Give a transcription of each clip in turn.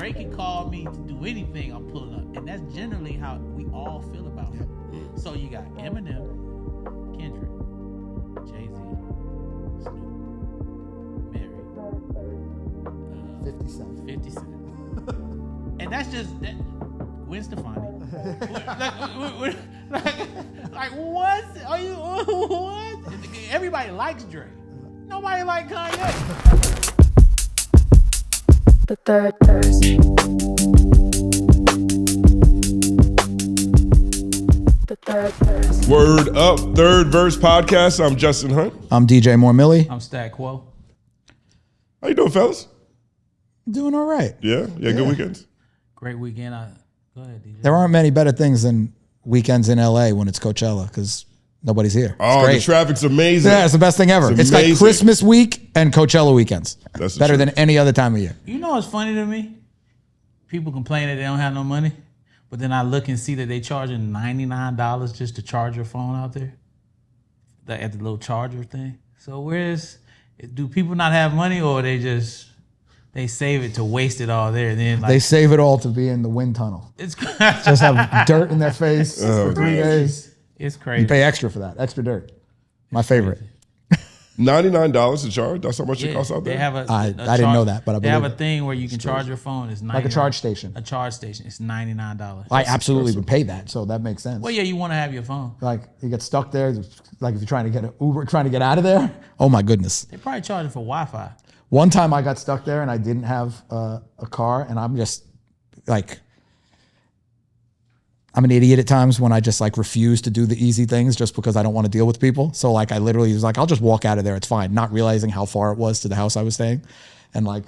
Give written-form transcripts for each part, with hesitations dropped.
Drake can call me to do anything, I'm pulling up. And that's generally how we all feel about him. So you got Eminem, Kendrick, Jay-Z, Snoop, Mary, 50 Cent. And that's just that. Gwen Stefani. like what? Are you what? Everybody likes Drake. Nobody like Kanye. The third Thursday. The third Thursday. Word up, Third Verse Podcast. I'm Justin Hunt. I'm DJ More Millie. I'm Stat Quo. How you doing, fellas? Doing all right. Yeah, good weekends. Great weekend. Go ahead, DJ. There aren't many better things than weekends in LA when it's Coachella because nobody's here. Oh, the traffic's amazing. Yeah, it's the best thing ever. It's like Christmas week and Coachella weekends. That's better than any other time of year. You know what's funny to me? People complain that they don't have no money, but then I look and see that they charging $99 just to charge your phone out there at the little charger thing. So do people not have money, or they save it to waste it all there? And then They save it all to be in the wind tunnel. It's just have dirt in their face for 3 days. It's crazy. You pay extra for that, extra dirt. My favorite. $99 to charge? That's how much it costs out there? I didn't know that, but I believe they have a thing where you can charge your phone. It's $99. Like a charge station. A charge station. It's $99. I absolutely would pay that, so that makes sense. Well, yeah, you want to have your phone. Like you get stuck there, like if you're trying to get an Uber, trying to get out of there. Oh my goodness. They probably charging for Wi-Fi. One time I got stuck there and I didn't have a car, and I'm just like, I'm an idiot at times when I just like refuse to do the easy things just because I don't want to deal with people. So like I literally was like, I'll just walk out of there. It's fine. Not realizing how far it was to the house I was staying. And my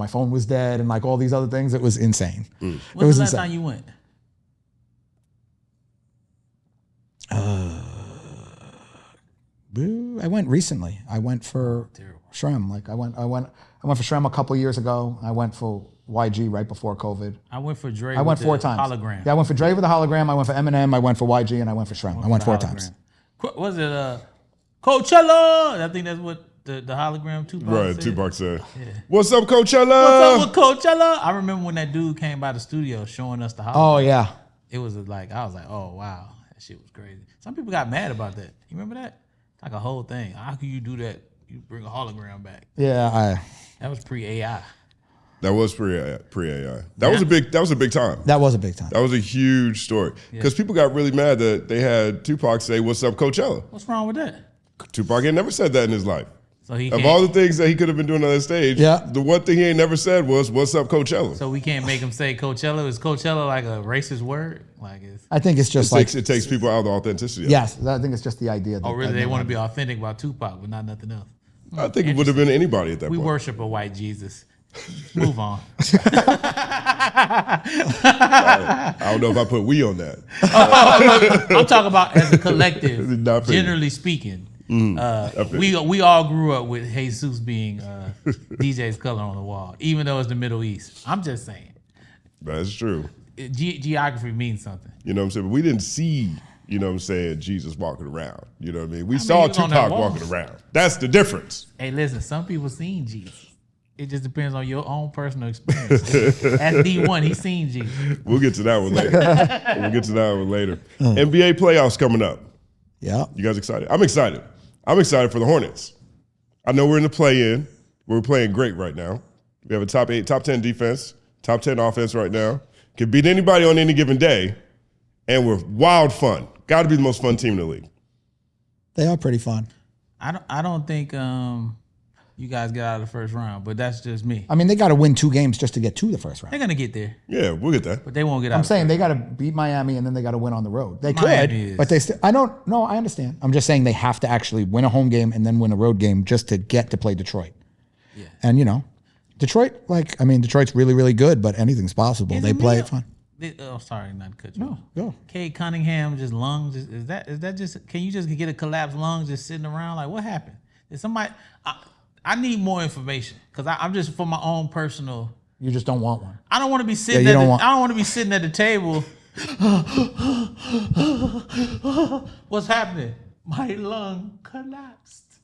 phone was dead and like all these other things. It was insane. When was the last time you went? I went recently. I went for Shrem. Like I went for Shrem a couple years ago. I went for YG right before COVID. I went for Dre. I went 4 times. Hologram. Yeah, I went for Dre with the hologram. I went for Eminem. I went for YG, and I went for Shrem. I went 4 times. Was it Coachella? I think that's what the hologram Tupac said. Right, Tupac said. Yeah. What's up, Coachella? What's up with Coachella? I remember when that dude came by the studio showing us the hologram. Oh yeah. It was like I was like, oh wow, that shit was crazy. Some people got mad about that. You remember that? Like a whole thing. How can you do that? You bring a hologram back. Yeah, that was pre-AI. That was pre-AI. That was a big time. That was a big time. That was a huge story. Because people got really mad that they had Tupac say, "What's up, Coachella?" What's wrong with that? Tupac ain't never said that in his life. So of all the things that he could have been doing on that stage, the one thing he ain't never said was, "What's up, Coachella?" So we can't make him say Coachella. Is Coachella like a racist word? I think it's just it takes people out of the authenticity. Yes, I think it's just the idea. Oh, really? They want to be authentic about Tupac, but not nothing else. I think it would have been anybody at that point. We worship a white Jesus. Move on. I don't know if I put "we" on that. I'm talking about as a collective, generally speaking. We all grew up with Jesus being DJ's color on the wall, even though it's the Middle East. I'm just saying. That's true. Geography means something. You know what I'm saying? But we didn't see, you know what I'm saying, Jesus walking around. You know what I mean? We saw Tupac walking around. That's the difference. Hey, listen, some people seen Jesus. It just depends on your own personal experience. As Dee-1, he's seen Jesus. We'll get to that one later. NBA playoffs coming up. Yeah. You guys excited? I'm excited. I'm excited for the Hornets. I know we're in the play-in. We're playing great right now. We have a top 10 defense, top 10 offense right now. Can beat anybody on any given day. And we're wild fun. Got to be the most fun team in the league. They are pretty fun. I don't think you guys get out of the first round, but that's just me. I mean, they got to win 2 games just to get to the first round. They're gonna get there. Yeah, we'll get that. But they won't get out. I'm saying they got to beat Miami and then they got to win on the road. They Miami could, but they still. I don't. No, I understand. I'm just saying they have to actually win a home game and then win a road game just to get to play Detroit. Yeah. And Detroit, Detroit's really, really good, but anything's possible. They play it fun. Sorry, not to cut you. No, go. Cade Cunningham, just lungs. Is that just? Can you just get a collapsed lung just sitting around? Like, what happened? Is somebody? I need more information because I'm just for my own personal. You just don't want one. I don't want to be sitting. I don't want to be sitting at the table. What's happening? My lung collapsed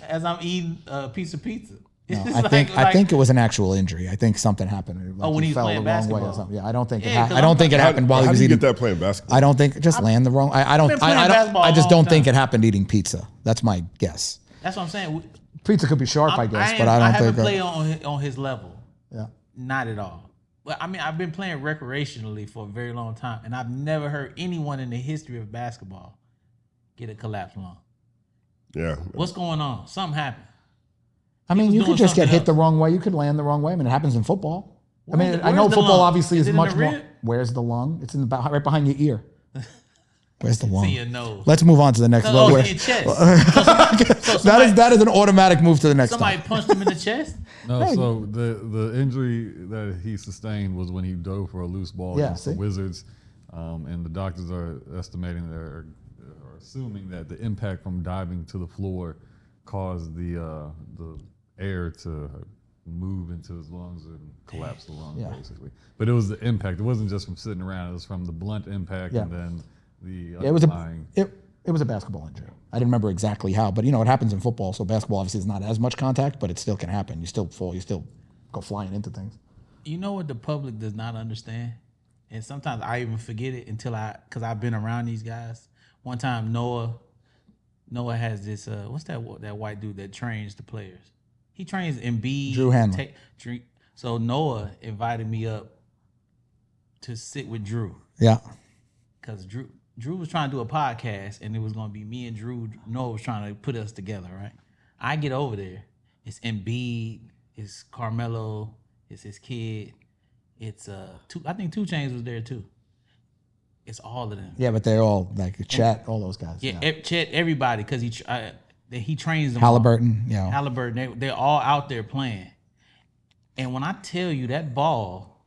as I'm eating a piece of pizza. No, I think it was an actual injury. I think something happened. like when he he was fell the playing wrong way or basketball. something. Yeah, I don't think Yeah, 'cause I don't I'm- think it happened while he How was do you eating. get that playing basketball? I don't think just land the wrong. I don't. been playing I basketball don't. I a just long don't think time. it happened eating pizza. That's my guess. That's what I'm saying. Pizza could be sharp, I guess, but I don't haven't think. played on his level. Yeah. Not at all. Well, I mean, I've been playing recreationally for a very long time, and I've never heard anyone in the history of basketball get a collapse lung. Yeah. What's going on? Something happened. I mean, was you could doing just get something hit else. the wrong way. You could land the wrong way. I mean, it happens in football. I mean, I know Where's the football lung? obviously Is is it in much the more. rib? Where's the lung? It's in the right behind your ear. Where's the lung? See your nose. Let's move on to the next. Oh, where- in your chest. So that is an automatic move to the next. somebody Stop. punched him in the chest. No, so the injury that he sustained was when he dove for a loose ball Yeah, against the see? Wizards, and the doctors are estimating are assuming that the impact from diving to the floor caused the air to move into his lungs and collapse the lungs, Yeah. basically. But it was the impact. It wasn't just from sitting around. It was from the blunt impact Yeah. and then the It was underlying. it was a basketball injury. I didn't remember exactly how, but it happens in football. So basketball obviously is not as much contact, but it still can happen. You still fall. You still go flying into things. You know what the public does not understand, and sometimes I even forget it because I've been around these guys. One time, Noah has this. What's that white dude that trains the players? He trains Embiid. Drew Hanlon. So Noah invited me up to sit with Drew Yeah. because Drew was trying to do a podcast, and it was going to be me and Drew. Noah was trying to put us together, right? I get over there. It's Embiid. It's Carmelo. It's his kid. It's I think 2 Chainz was there too. It's all of them. Yeah, but they're all like Chet, all those guys. Yeah, Chet, everybody, because he trains them. Halliburton. all. Yeah. Halliburton. They're all out there playing. And when I tell you that ball,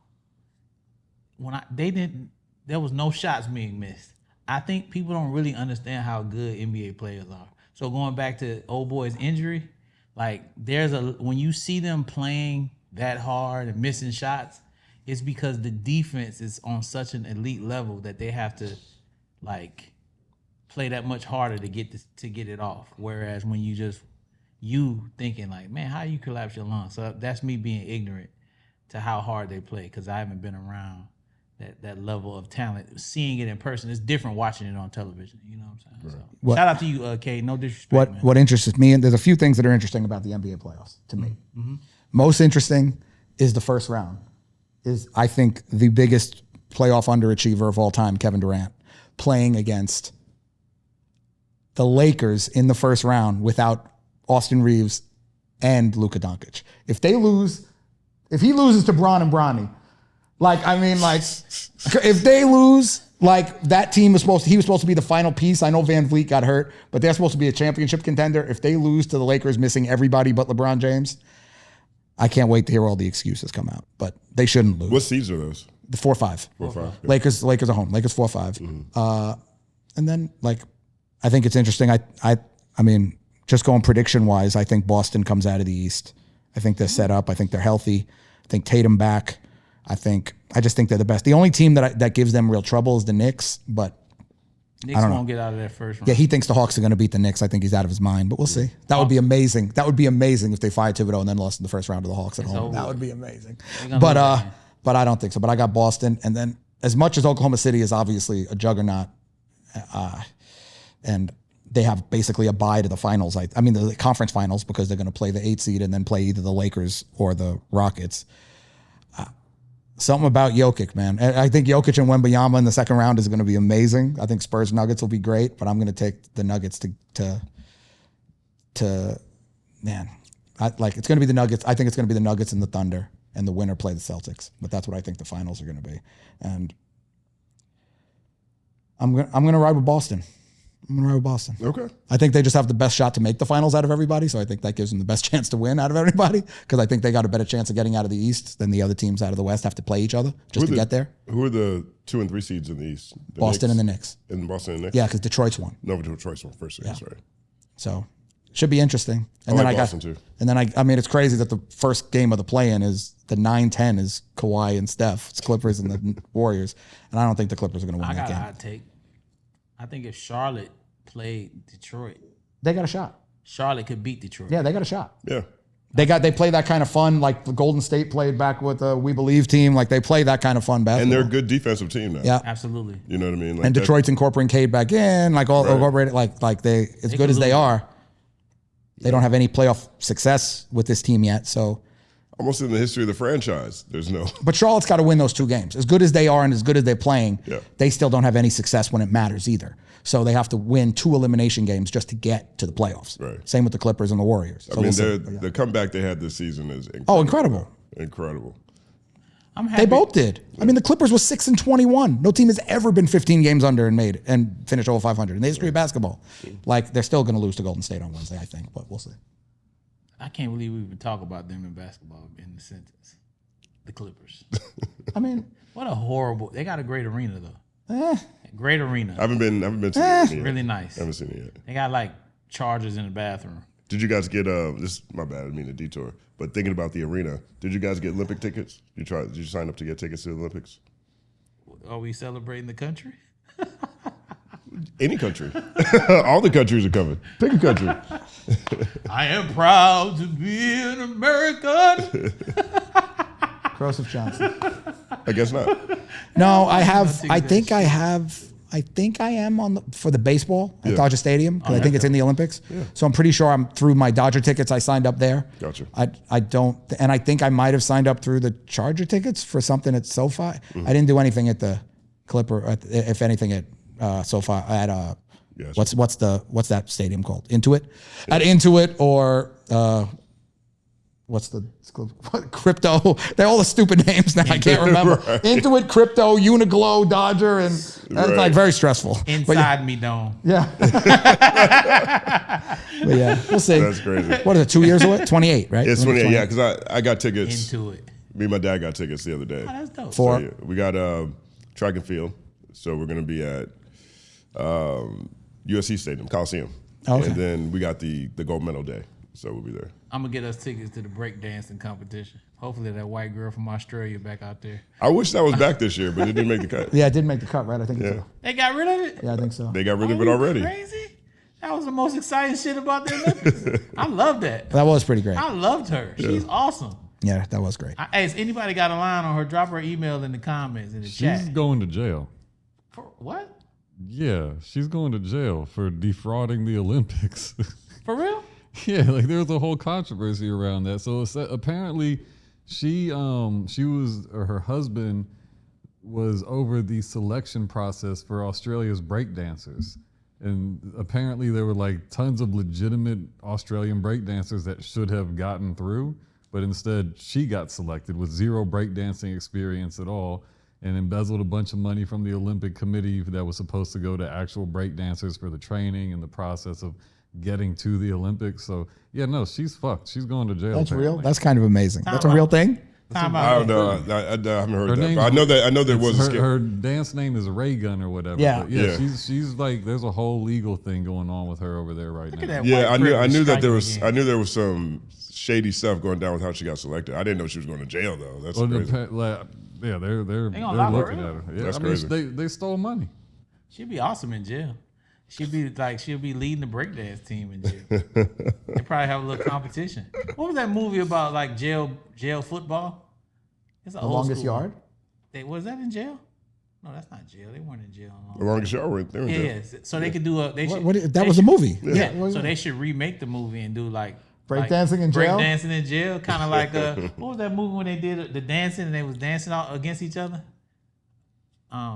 there was no shots being missed. I think people don't really understand how good NBA players are. So going back to old boy's injury, like when you see them playing that hard and missing shots, it's because the defense is on such an elite level that they have to like play that much harder to get it off. Whereas when you thinking like, man, how you collapse your lungs? So that's me being ignorant to how hard they play because I haven't been around that level of talent. Seeing it in person, it's different watching it on television. You know what I'm saying? So, shout out to you, Kay. No disrespect, man. What interests me, and there's a few things that are interesting about the NBA playoffs to me. Most interesting is the first round. Is I think the biggest playoff underachiever of all time, Kevin Durant, playing against the Lakers in the first round without Austin Reeves and Luka Doncic. If he loses to Bron and Bronny, if they lose, that team he was supposed to be the final piece. I know Van Vliet got hurt, but they're supposed to be a championship contender. If they lose to the Lakers missing everybody but LeBron James, I can't wait to hear all the excuses come out, but they shouldn't lose. What seeds are those? The 4-5. 4-5. Yeah. Lakers are home. Lakers 4-5. And then I think it's interesting. I mean, just going prediction wise, I think Boston comes out of the East. I think they're set up. I think they're healthy. I think Tatum back. I just think they're the best. The only team that gives them real trouble is the Knicks, but Knicks I don't know. won't get out of that first round. yeah, he thinks the Hawks are going to beat the Knicks. I think he's out of his mind, but we'll see. That would be amazing. That would be amazing if they fired Thibodeau and then lost in the first round to the Hawks at home. over. That would be amazing. gonna But lose again. but I don't think so. But I got Boston, and then as much as Oklahoma City is obviously a juggernaut, and they have basically a bye to the finals. I mean the conference finals because they're going to play the 8 seed and then play either the Lakers or the Rockets. Something about Jokic, man. I think Jokic and Wembanyama in the second round is going to be amazing. I think Spurs Nuggets will be great, but I'm going to take the Nuggets to man. It's going to be the Nuggets. I think it's going to be the Nuggets and the Thunder, and the winner play the Celtics. But that's what I think the finals are going to be. And I'm going to ride with Boston. Okay. I think they just have the best shot to make the finals out of everybody, so I think that gives them the best chance to win out of everybody because I think they got a better chance of getting out of the East than the other teams out of the West have to play each other just to get there. Who are the 2 and 3 seeds in the East? Boston and the Knicks. And Boston and the Knicks? Yeah, because Detroit's won. No, Detroit's won first. Yeah. Sorry. So should be interesting. And I then like I got Boston too. And then I mean it's crazy that the first game of the play-in is the 9-10 is Kawhi and Steph. It's Clippers and the Warriors. And I don't think the Clippers are going to win I that got a game. hot take. I think if Charlotte played Detroit, They got a shot. Charlotte could beat Detroit. Yeah, they got a shot. Yeah. They play that kind of fun, like the Golden State played back with the We Believe team. Like they play that kind of fun basketball. And they're a good defensive team now. Yeah, Absolutely. You know what I mean? Like and Detroit's incorporating Cade back in, like all incorporated, like they as good as they are, they don't have any playoff success with this team yet. So, almost in the history of the franchise, there's no. but Charlotte's got to win those 2 games. As good as they are and as good as they're playing, Yeah. they still don't have any success when it matters either. So they have to win 2 elimination games just to get to the playoffs. Right. Same with the Clippers and the Warriors. So I mean, we'll see. the comeback they had this season is incredible. Oh, incredible. Incredible. I'm happy. They both did. I mean, the Clippers was 6-21. No team has ever been 15 games under and finished over 500 in the history of basketball. Like they're still going to lose to Golden State on Wednesday, I think, but we'll see. I can't believe we even talk about them in basketball in the sentence. The Clippers. I mean, What a horrible. They got a great arena though. Great arena. I haven't been to the arena yet. Really nice. I haven't seen it yet. They got like chargers in the bathroom. Did you guys get this? My bad, I didn't mean to detour. But thinking about the arena, did you guys get Olympic tickets? Did you sign up to get tickets to the Olympics? Are we celebrating the country? Any country, all the countries are coming. Pick a country. I am proud to be an American. Joseph Johnson. I guess not. No, I have. take I that think I have. I think I am for the baseball at Yeah. Dodger Stadium because I think it's in the Olympics. So I'm pretty sure I'm through my Dodger tickets. I signed up there. Gotcha. I don't, and I think I might have signed up through the Charger tickets for something at SoFi. I didn't do anything at the Clipper. If anything at SoFi at Gotcha. what's that stadium called? Intuit. At Intuit or what's the crypto? They're all the stupid names now. I can't remember. Right. Intuit, crypto, Uniglow, Dodger, and that's Right. like very stressful. Inside me dome. Yeah. But yeah, we'll see. That's crazy. What is it? 2 years away? 28, right? It's 28. Yeah, because I got tickets. Into it. Me and my dad got tickets the other day. Oh, that's dope. For- So, yeah, we got track and field. So we're going to be at USC Stadium, Coliseum. Okay. And then we got the gold medal day. So we'll be there. I'm gonna get us tickets to the breakdancing competition. Hopefully that white girl from Australia back out there. I wish that was back this year, but it didn't make the cut. Yeah, it did make the cut, right? I think Yeah. so. They got rid of it? Yeah, I think so. They got rid of Are it you already. Crazy? That was the most exciting shit about the Olympics. I love that. That was pretty great. I loved her. She's awesome. Yeah, that was great. Hey, has anybody got a line on her? Drop her email in the comments in the She's chat. going to jail. For what? Yeah, she's going to jail for defrauding the Olympics. For real? Yeah, like there was a whole controversy around that. So apparently, her husband was over the selection process for Australia's breakdancers, and apparently there were like tons of legitimate Australian breakdancers that should have gotten through, but instead she got selected with zero breakdancing experience at all, and embezzled a bunch of money from the Olympic Committee that was supposed to go to actual breakdancers for the training and the process of getting to the Olympics. So yeah, no, she's fucked. She's going to jail. That's real. apparently. That's kind of amazing. That's a real thing. Time I out. don't know. I haven't heard Her that. name's- But I know there was a skip. her dance name is Raygun or whatever. Yeah. But yeah, Yeah. she's like, there's a whole legal thing going on with her over there right Look now. at that Yeah, white I knew privilege that there striking was again. I knew there was some shady stuff going down with how she got selected. I didn't know she was going to jail though. That's Well, crazy. yeah, they're gonna lock her looking up. at her. Yeah, That's I mean, crazy. they stole money. She'd be awesome in jail. She'll be leading the breakdance team in jail. They probably have a little competition. What was that movie about, like jail football? It's an The old longest school one. yard. Was that in jail? No, that's not jail. They weren't in jail. The longest show, they were in jail. Yes. So they could do a. They should, That they was a should- movie. Yeah. So they should remake the movie and do like Breakdancing in jail? Breakdancing in jail, kind of like what was that movie when they did the dancing and they was dancing all against each other?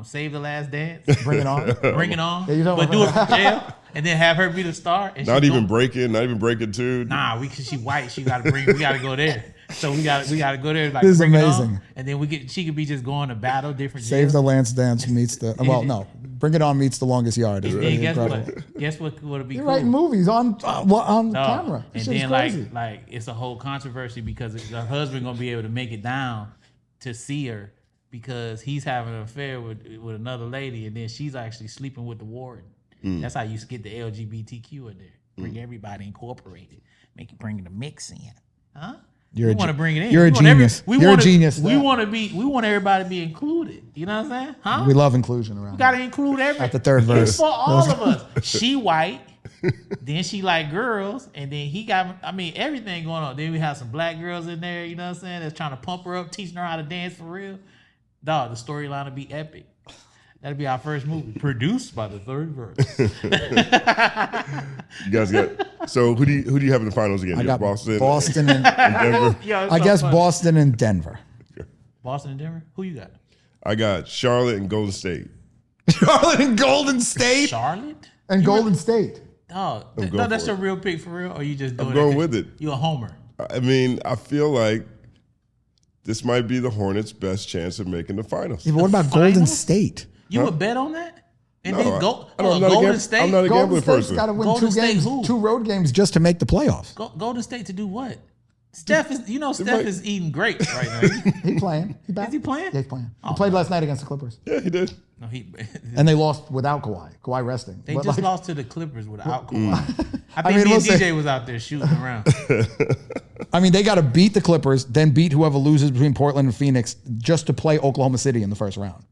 Save the Last Dance. Bring it on. Bring it on. Yeah, you talking but do it about- from jail and then have her be the star. And Not she even go- breaking two. Nah, cause she white. We gotta go there. So we gotta go there. Like This is bring it amazing. on, and then she could be just going to battle different. Save the jails. Lance Dance meets the. Well, no. Bring It On meets The Longest Yard. It's And really guess incredible. what? Guess what would be You're cool? writing movies on No. camera. And This shit is then crazy. like it's a whole controversy because her husband gonna be able to make it down to see her because he's having an affair with another lady, and then she's actually sleeping with the warden. That's how you get the LGBTQ in there. Bring everybody incorporated. Bring the mix in, huh? You're we a want to ge- bring it in. you're a We want every- genius. we You're a wanna- genius. We want everybody to be included. You know what I'm saying? Huh? We love inclusion around We here. gotta include every At the third verse. for all of us. She white, Then she like girls, and then he got, I mean, everything going on. Then we have some black girls in there, you know what I'm saying, that's trying to pump her up, teaching her how to dance for real. Dog, the storyline will be epic. That'll be our first movie, produced by the Third Verse. You guys got, so who do you have in the finals again? I You have got Boston, Boston and and Denver. Yo, it's I so guess funny. Boston and Denver. Boston and Denver? Who you got? I got Charlotte and Golden State. Charlotte and Golden State Charlotte? and Golden State. Dog, I'm no, going that's for your real pick for real, or you just doing I'm going 'cause with it. You a homer. I mean, I feel like this might be the Hornets' best chance of making the finals. Yeah, but what about Golden Finals? State? You would bet on that? And No, then go, I don't- I'm not a Golden gam- State? I'm not a Golden gambling State's person. got to win Golden two State games, who? 2 road games just to make the playoffs. Golden State to do what? Steph is, Steph might- is eating grapes right now. He playing. He back. Is he playing? Yeah, he's playing. He played last night against the Clippers. Yeah, he did. No, And they lost without Kawhi. Kawhi resting. they But just like- lost to the Clippers without Kawhi. I think mean, me and listen. DJ was out there shooting around. I mean, they got to beat the Clippers, then beat whoever loses between Portland and Phoenix just to play Oklahoma City in the first round.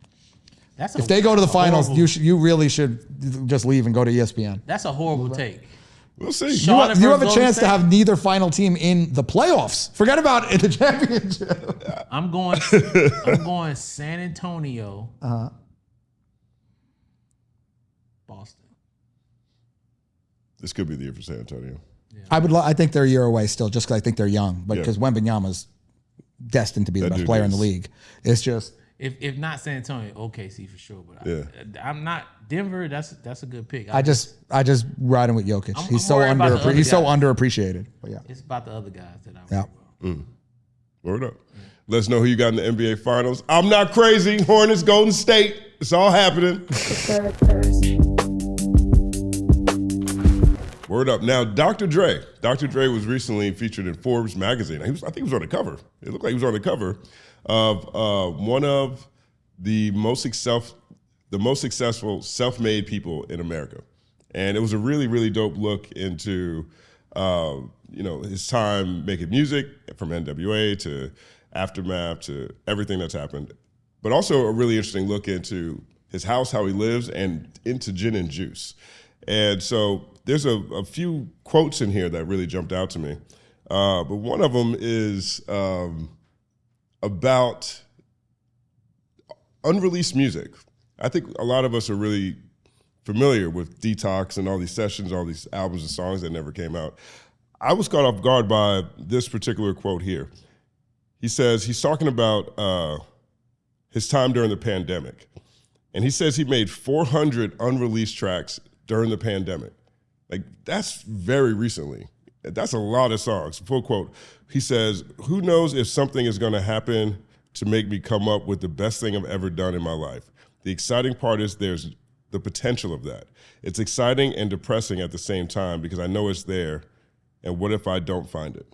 That's If they go to the finals, horrible, you really should just leave and go to ESPN. that's a horrible take. We'll see. Charlotte You have a versus chance to Golden have neither final team in the playoffs. Forget about in the championship. I'm going San Antonio. Boston. This could be the year for San Antonio. I think they're a year away still, just because I think they're young. But Yeah. because Wembanyama's destined to be the That best dude player in the is. league. It's just If not San Antonio, OKC for sure. But Yeah. I'm not Denver. That's a good pick. I just riding with Jokic. I'm He's so worried about the other he's so guys. underappreciated. But yeah. It's about the other guys that I'm Yeah. worried about. Word up. Let us know who you got in the NBA Finals. I'm not crazy. Hornets, Golden State. It's all happening. The Third Verse. Word up. Now, Dr. Dre. Dr. Dre was recently featured in Forbes magazine. I think he was on the cover. It looked like he was on the cover of one of the most successful self-made people in America. And it was a really, really dope look into his time making music, from NWA to Aftermath to everything that's happened. But also a really interesting look into his house, how he lives, and into gin and juice. And so there's a few quotes in here that really jumped out to me. But one of them is about unreleased music. I think a lot of us are really familiar with Detox and all these sessions, all these albums and songs that never came out. I was caught off guard by this particular quote here. He says he's talking about his time during the pandemic. And he says he made 400 unreleased tracks during the pandemic. Like, that's very recently. That's a lot of songs. Full quote. He says, "Who knows if something is going to happen to make me come up with the best thing I've ever done in my life. The exciting part is there's the potential of that. It's exciting and depressing at the same time because I know it's there. And what if I don't find it?"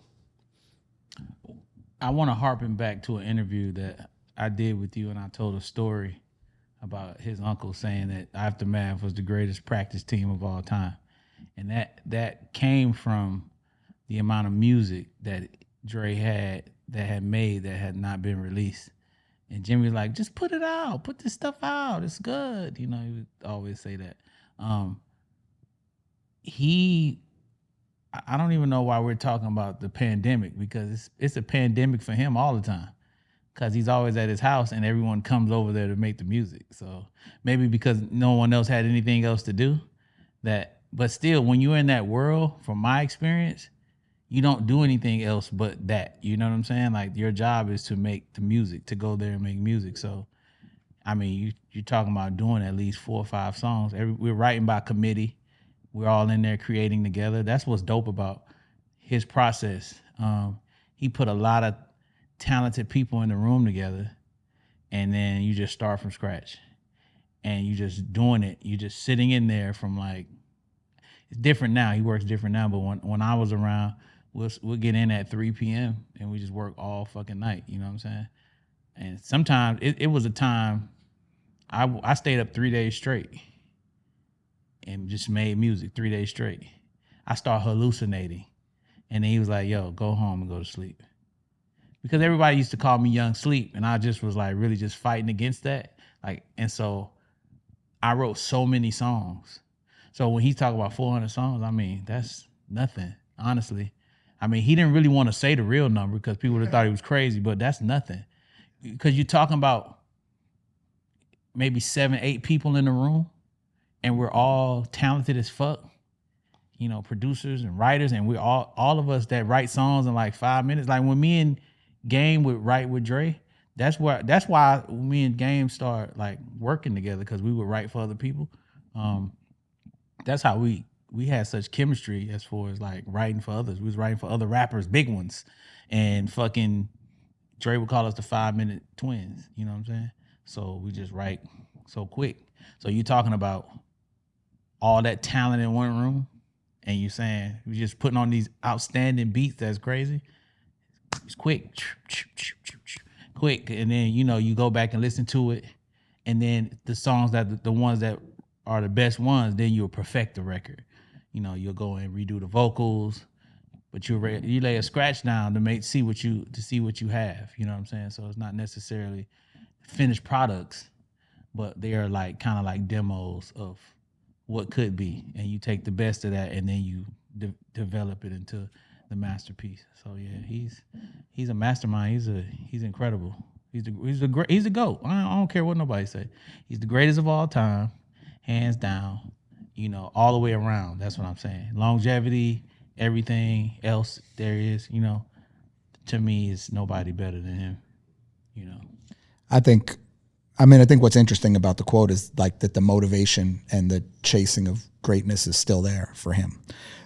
I want to harken back to an interview that I did with you, and I told a story about his uncle saying that Aftermath was the greatest practice team of all time. And that came from the amount of music that Dre had made that had not been released. And Jimmy was like, just put it out, put this stuff out, it's good. He would always say that. I don't even know why we're talking about the pandemic, because it's a pandemic for him all the time, because he's always at his house and everyone comes over there to make the music. So maybe because no one else had anything else to do, but still, when you're in that world, from my experience, you don't do anything else but that. You know what I'm saying? Like, your job is to make the music, to go there and make music. So, I mean, you're talking about doing at least 4 or 5 songs. We're writing by committee. We're all in there creating together. That's what's dope about his process. He put a lot of talented people in the room together, and then you just start from scratch. And you just doing it. You just sitting in there from, like, it's different now. He works different now. But when I was around, we'll get in at 3 p.m. and we just work all fucking night. You know what I'm saying? And sometimes it was a time I stayed up 3 days straight and just made music 3 days straight. I started hallucinating. And then he was like, yo, go home and go to sleep. Because everybody used to call me Young Sleep. And I just was like really just fighting against that. And so I wrote so many songs. So when he talk about 400 songs, I mean, that's nothing, honestly. I mean, he didn't really want to say the real number because people would have thought he was crazy, but that's nothing. Because you're talking about maybe 7, 8 people in the room, and we're all talented as fuck, you know, producers and writers, and we're all of us that write songs in like 5 minutes. Like when me and Game would write with Dre, that's why me and Game start like working together, because we would write for other people. That's how we had such chemistry as far as like writing for others. We was writing for other rappers, big ones, and fucking Dre would call us the 5-minute twins. You know what I'm saying? So we just write so quick. So you talking about all that talent in one room, and you saying we just putting on these outstanding beats that's crazy. It's quick, quick, and then you know you go back and listen to it, and then the songs that the ones that are the best ones, then you'll perfect the record. You know, you'll go and redo the vocals, but you lay a scratch down to see what you have. You know what I'm saying? So it's not necessarily finished products, but they are like kind of like demos of what could be, and you take the best of that and then you develop it into the masterpiece. So yeah, he's a mastermind. He's incredible. He's the GOAT. I don't care what nobody say. He's the greatest of all time, hands down. You know, all the way around. That's what I'm saying. Longevity, everything else there is. You know, to me, is nobody better than him. You know, I think what's interesting about the quote is like that the motivation and the chasing of greatness is still there for him.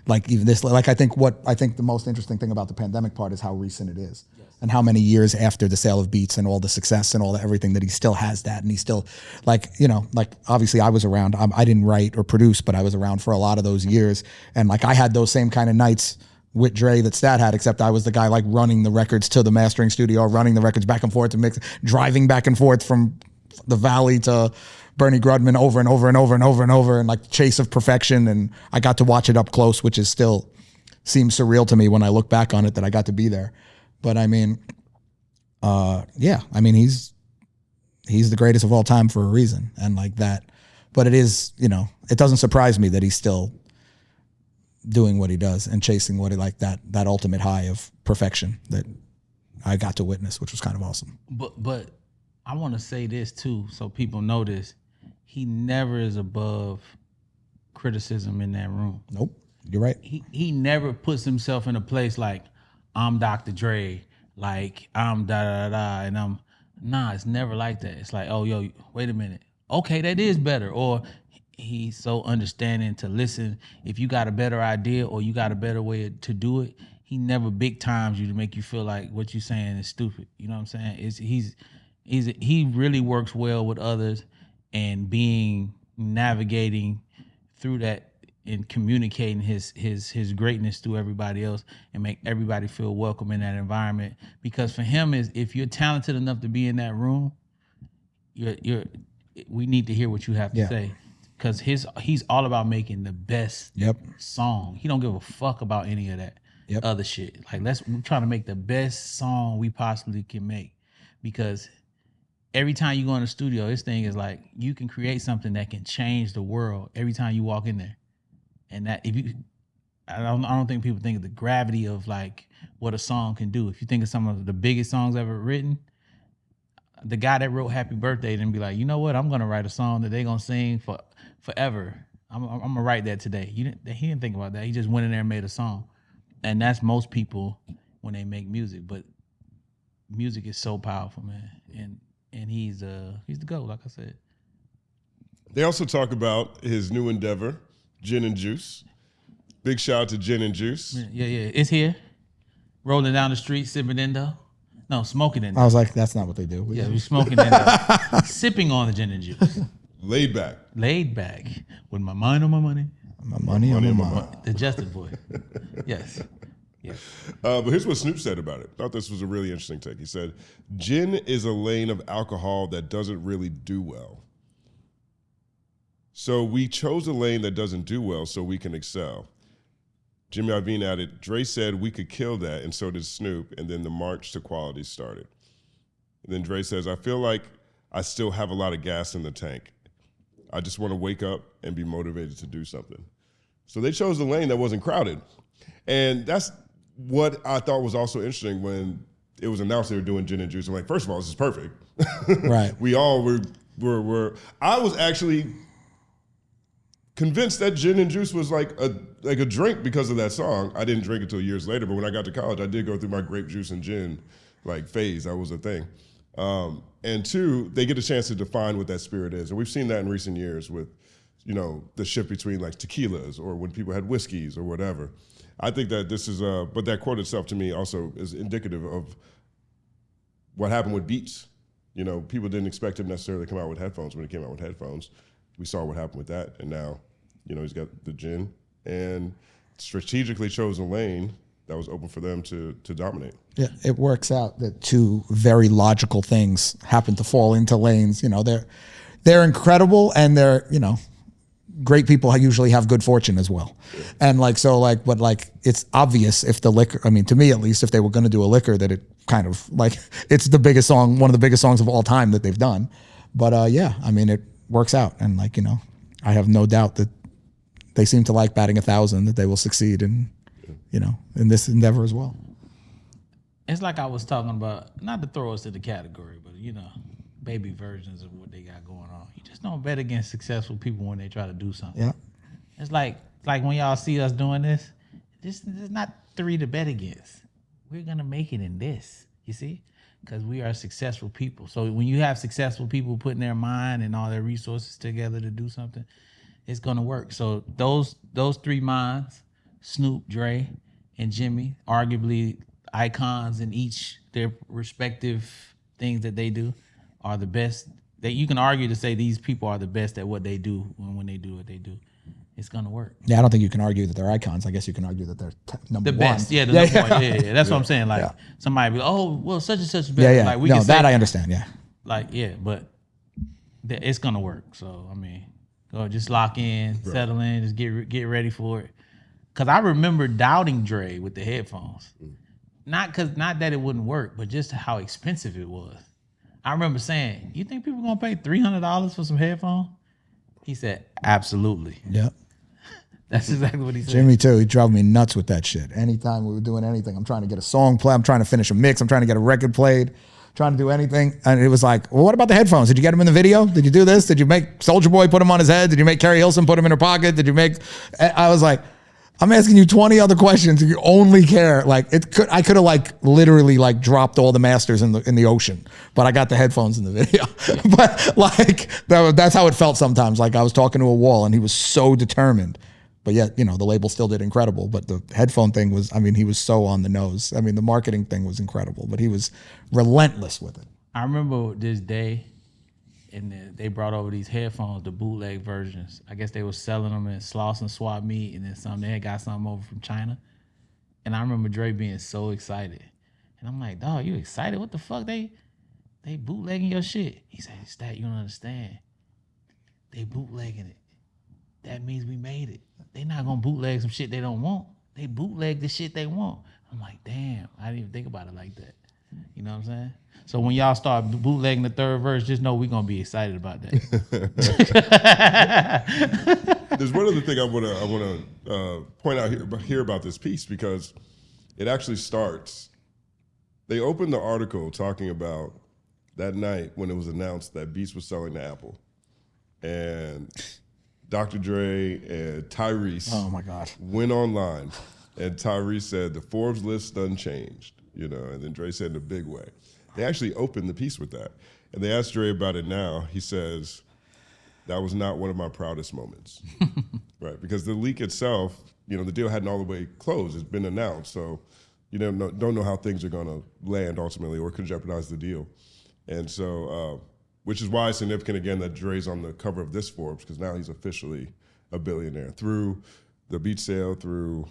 Like even this, like I think the most interesting thing about the pandemic part is how recent it is, and how many years after the sale of Beats and all the success and all everything that he still has that, and he's still like, you know, like obviously I was around. I didn't write or produce, but I was around for a lot of those years, and like I had those same kind of nights with Dre that Stat had, except I was the guy like running the records to the mastering studio, running the records back and forth to mix, driving back and forth from the Valley to Bernie Grudman over and over and over and over and over, and like chase of perfection. And I got to watch it up close, which is still seems surreal to me when I look back on it that I got to be there. But I mean, he's the greatest of all time for a reason, and like that. But it is, you know, it doesn't surprise me that he's still doing what he does and chasing what he like that ultimate high of perfection that I got to witness, which was kind of awesome. But I want to say this too, so people know this. He never is above criticism in that room. Nope, you're right. He never puts himself in a place like, I'm Dr. Dre, like I'm da-da-da-da, and it's never like that. It's like, oh, yo, wait a minute. Okay, that is better. Or he's so understanding to listen. If you got a better idea or you got a better way to do it, he never big times you to make you feel like what you're saying is stupid. You know what I'm saying? He really works well with others, and navigating through that and communicating his greatness to everybody else and make everybody feel welcome in that environment. Because for him, if you're talented enough to be in that room, we need to hear what you have to say. Because he's all about making the best song. He don't give a fuck about any of that other shit. Like we're trying to make the best song we possibly can make. Because every time you go in the studio, this thing is like you can create something that can change the world every time you walk in there. And that I don't think people think of the gravity of like what a song can do. If you think of some of the biggest songs ever written, the guy that wrote Happy Birthday didn't be like, you know what, I'm gonna write a song that they're gonna sing for forever. I'm gonna write that today. He didn't think about that. He just went in there and made a song. And that's most people when they make music. But music is so powerful, man. And he's the GOAT, like I said. They also talk about his new endeavor, Gin and Juice. Big shout out to Gin and Juice. Yeah. It's here. Rolling down the street, sipping Indo. No, smoking Indo. I was like, that's not what they do. We're smoking Indo. Sipping on the gin and juice. Laid back. With my mind on my money. My money on my mind. The Justin boy. Yes. But here's what Snoop said about it. I thought this was a really interesting take. He said, gin is a lane of alcohol that doesn't really do well. So we chose a lane that doesn't do well so we can excel. Jimmy Iovine added, Dre said we could kill that, and so did Snoop, and then the march to quality started. And then Dre says, I feel like I still have a lot of gas in the tank. I just want to wake up and be motivated to do something. So they chose a lane that wasn't crowded. And that's what I thought was also interesting when it was announced they were doing gin and juice. I'm like, first of all, this is perfect. Right. We all were. I was actually convinced that gin and juice was like a drink because of that song. I didn't drink it until years later, but when I got to college, I did go through my grape juice and gin like phase. That was a thing. And two, they get a chance to define what that spirit is. And we've seen that in recent years with, you know, the shift between like tequilas or when people had whiskeys or whatever. I think that this is, but that quote itself to me also is indicative of what happened with Beats. You know, people didn't expect him necessarily to come out with headphones. When he came out with headphones, we saw what happened with that. And now, you know, he's got the gin and strategically chose a lane that was open for them to dominate. Yeah, it works out that two very logical things happen to fall into lanes. You know, they're incredible, and they're, you know, great people usually have good fortune as well. Yeah. And like, so like, but like, it's obvious if the liquor, I mean, to me at least, if they were going to do a liquor, that it kind of like, it's the biggest song, one of the biggest songs of all time that they've done. But yeah, I mean, it works out. And like, you know, I have no doubt that they seem to like batting 1,000, that they will succeed in, you know, in this endeavor as well. It's like I was talking about, not to throw us in the category, but you know, baby versions of what they got going on. You just don't bet against successful people when they try to do something. Yeah. It's like when y'all see us doing this is not 3 to bet against. We're gonna make it in this, you see? Because we are successful people. So when you have successful people putting their mind and all their resources together to do something, it's gonna work. So those 3 minds, Snoop, Dre, and Jimmy, arguably icons in each their respective things that they do, are the best. That you can argue to say these people are the best at what they do when they do what they do. It's gonna work. Yeah, I don't think you can argue that they're icons. I guess you can argue that they're number The one. best, yeah, the number one. Yeah. That's what I'm saying. Like somebody be like, oh, well, such and such is better. Yeah. Like we no, can that say, I understand. Yeah. like, yeah, but it's gonna work. So I mean, go just lock in, settle in, just get ready for it. Cause I remember doubting Dre with the headphones. Not that it wouldn't work, but just how expensive it was. I remember saying, "You think people gonna pay $300 for some headphones?" He said, "Absolutely." Yeah. That's exactly what he said. Jimmy too. He drove me nuts with that shit. Anytime we were doing anything, I'm trying to get a song play. I'm trying to finish a mix. I'm trying to get a record played. Trying to do anything, and it was like, well, what about the headphones? Did you get them in the video? Did you do this? Did you make Soulja Boy put them on his head? Did you make Carrie Hilson put them in her pocket? Did you make? I was like, I'm asking you 20 other questions. If you only care, like I could have like literally like dropped all the masters in the ocean, but I got the headphones in the video. But like that's how it felt sometimes. Like I was talking to a wall, and he was so determined. But yet, you know, the label still did incredible. But the headphone thing was, I mean, he was so on the nose. I mean, the marketing thing was incredible, but he was relentless with it. I remember this day, and they brought over these headphones, the bootleg versions. I guess they were selling them in Sloss and Swap Meet, and then they had got something over from China. And I remember Dre being so excited. And I'm like, dog, you excited? What the fuck? They bootlegging your shit. He said, Stat, you don't understand. They bootlegging it. That means we made it. They not gonna bootleg some shit they don't want. They bootleg the shit they want. I'm like, damn, I didn't even think about it like that. You know what I'm saying? So when y'all start bootlegging the third verse, just know we're gonna be excited about that. There's one other thing I wanna point out here about this piece, because it actually starts. They opened the article talking about that night when it was announced that Beats was selling to Apple, and Dr. Dre and Tyrese Oh my God. went online, and Tyrese said the Forbes list done changed, you know, and then Dre said in a big way. They actually opened the piece with that. And they asked Dre about it now. He says, that was not one of my proudest moments, right? Because the leak itself, you know, the deal hadn't all the way closed. It's been announced, so you don't know how things are gonna land ultimately, or could jeopardize the deal. And so, which is why it's significant, again, that Dre's on the cover of this Forbes, because now he's officially a billionaire through the beat sale, through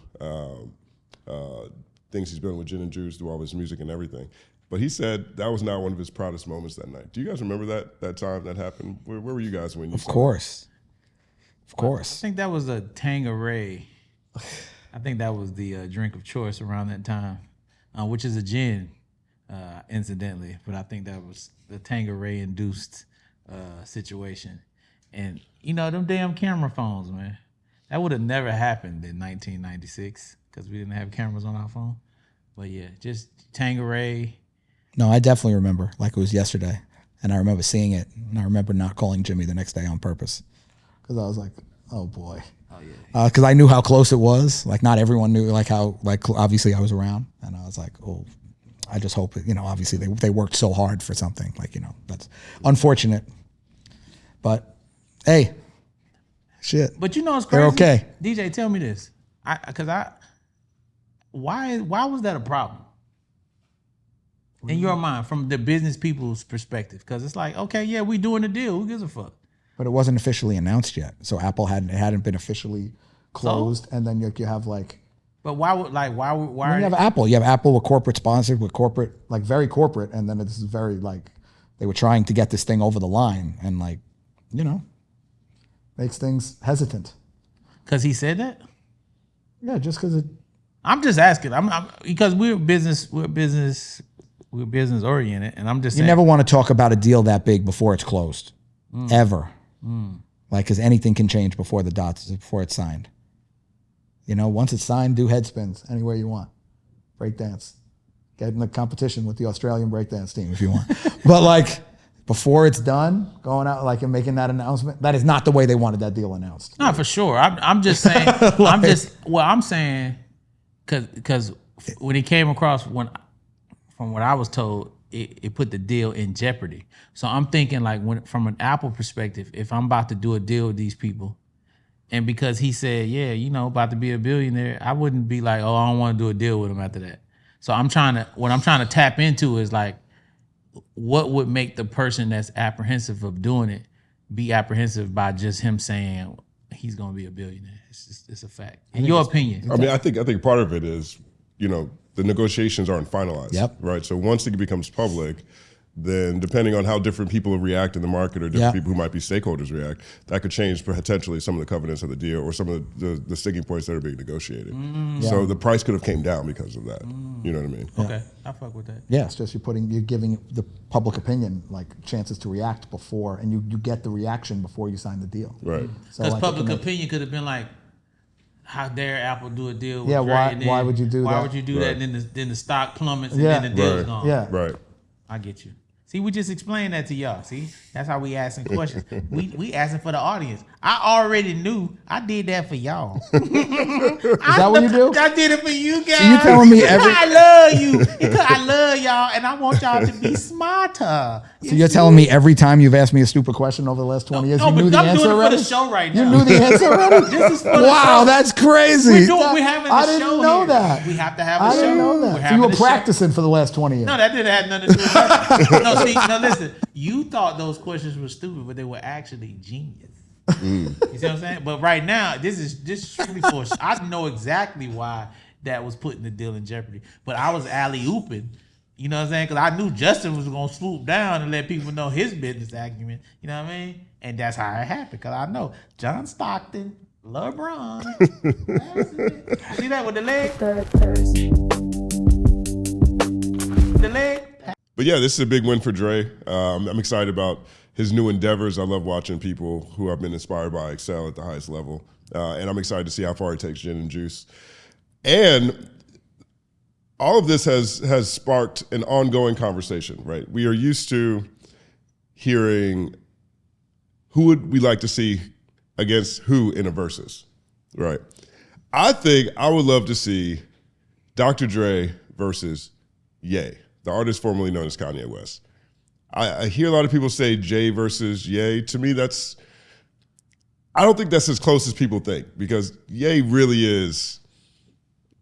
things he's building with Gin and Juice, through all his music and everything. But he said that was not one of his proudest moments that night. Do you guys remember that time that happened? Where were you guys when you saw Of course. I think that was a Tanqueray. I think that was the drink of choice around that time, which is a gin, incidentally. But I think that was the Tanqueray-induced situation. And you know them damn camera phones, man. That would have never happened in 1996 because we didn't have cameras on our phone. But yeah, just Tangeray. No, I definitely remember like it was yesterday. And I remember seeing it. And I remember not calling Jimmy the next day on purpose. Because I was like, oh boy. Oh yeah. Because I knew how close it was. Like not everyone knew like how, like obviously I was around. And I was like, oh, I just hope, you know, obviously they worked so hard for something. Like, you know, that's unfortunate. But hey, shit. But you know it's crazy. They're okay. DJ, tell me this. Why was that a problem? In your mind, from the business people's perspective, because it's like, okay, yeah, we doing a deal. Who gives a fuck? But it wasn't officially announced yet, so Apple hadn't been officially closed, and then you have like. But why would You have Apple. You have Apple with corporate sponsored, with corporate, like very corporate, and then it's very like they were trying to get this thing over the line, and like, you know, makes things hesitant. Because he said that? Yeah, just because it. I'm just asking. I'm because we're business oriented, and I'm just saying. You never want to talk about a deal that big before it's closed, ever. Like, because anything can change before it's signed. You know, once it's signed, do head spins anywhere you want. Break dance. Get in the competition with the Australian breakdance team if you want. But like, before it's done, going out like and making that announcement, that is not the way they wanted that deal announced. Not for sure. I'm just saying. I'm saying, because when it came across, from what I was told, it put the deal in jeopardy. So I'm thinking like from an Apple perspective, if I'm about to do a deal with these people, and because he said, yeah, you know, about to be a billionaire, I wouldn't be like, oh, I don't want to do a deal with him after that. So what I'm trying to tap into is like, what would make the person that's apprehensive of doing it be apprehensive by just him saying he's going to be a billionaire? It's a fact. In your opinion. I mean, I think part of it is, you know, the negotiations aren't finalized. Yep. Right. So once it becomes public, then depending on how different people react in the market or different people who might be stakeholders react, that could change potentially some of the covenants of the deal or some of the sticking points that are being negotiated. So the price could have came down because of that. You know what I mean? Okay, I fuck with that. Yeah, it's just you're giving the public opinion like chances to react before, and you get the reaction before you sign the deal. Right. So Because like, public opinion could have been like, how dare Apple do a deal with Yeah, Dre, why- and then why would you do why that? would you do that? And then the stock plummets and Yeah. then the deal's Right. gone. Yeah. Right. I get you. See, we just explained that to y'all. See, that's how we asking questions. we asking for the audience. I already knew. I did that for y'all. Is that what you do? I did it for you guys. So you telling me I love you because I love y'all and I want y'all to be smarter. So you're telling me every time you've asked me a stupid question over the last 20 years, you knew the I'm answer doing it already? for the show right You now. knew the answer already? This is for the Wow, show. that's crazy. We're having a I show didn't know here. that. We have to have a I show. didn't know We're that. So having you were a show. practicing for the last 20 years. No, that didn't have nothing to do with that. No, see, no, listen. You thought those questions were stupid, but they were actually genius. You see what I'm saying? But right now, this is strictly for. I know exactly why that was putting the deal in jeopardy. But I was alley-ooping. You know what I'm saying? Because I knew Justin was gonna swoop down and let people know his business acumen. You know what I mean? And that's how it happened. Because I know John Stockton, LeBron. That's it. See that with the leg? Third Thursday. The leg. But yeah, this is a big win for Dre. I'm excited about his new endeavors. I love watching people who have been inspired by excel at the highest level. And I'm excited to see how far he takes gin and juice. And all of this has sparked an ongoing conversation, right? We are used to hearing who would we like to see against who in a versus, right? I think I would love to see Dr. Dre versus Ye, the artist formerly known as Kanye West. I hear a lot of people say Jay versus Ye. To me, I don't think that's as close as people think, because Ye really is,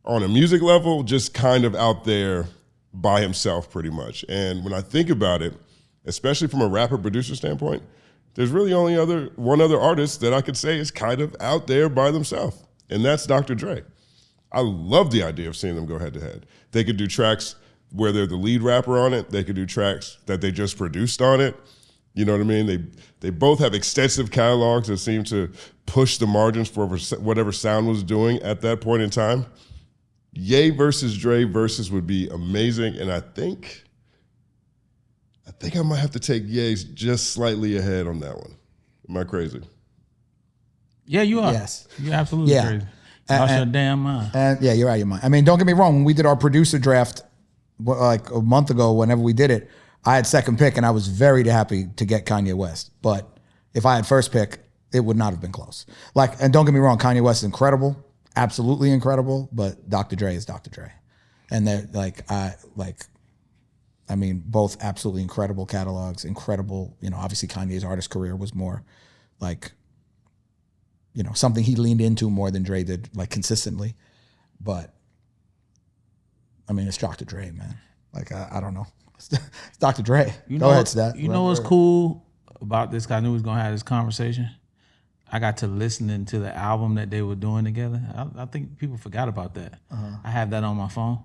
on a music level, just kind of out there by himself pretty much. And when I think about it, especially from a rapper producer standpoint, there's really only one other artist that I could say is kind of out there by themselves, and that's Dr. Dre. I love the idea of seeing them go head to head. They could do tracks where they're the lead rapper on it. They could do tracks that they just produced on it. You know what I mean? They both have extensive catalogs that seem to push the margins for whatever sound was doing at that point in time. Ye versus Dre versus would be amazing, and I think I might have to take Ye's just slightly ahead on that one. Am I crazy? Yeah, you are. Yes. You're absolutely Yeah. crazy. Lost your damn mind. And yeah, you're out of your mind. I mean, don't get me wrong. When we did our producer draft, like a month ago, whenever we did it, I had second pick, and I was very happy to get Kanye West. But if I had first pick, it would not have been close. Like, and don't get me wrong, Kanye West is incredible, absolutely incredible. But Dr. Dre is Dr. Dre, and they're I mean, both absolutely incredible catalogs, incredible. You know, obviously Kanye's artist career was more like, you know, something he leaned into more than Dre did, like consistently. But I mean, it's Dr. Dre, man. Like, I don't know. It's Dr. Dre. Go ahead, Stat. You know what's cool about this? 'Cause I knew we was gonna have this conversation. I got to listening to the album that they were doing together. I think people forgot about that. I have that on my phone.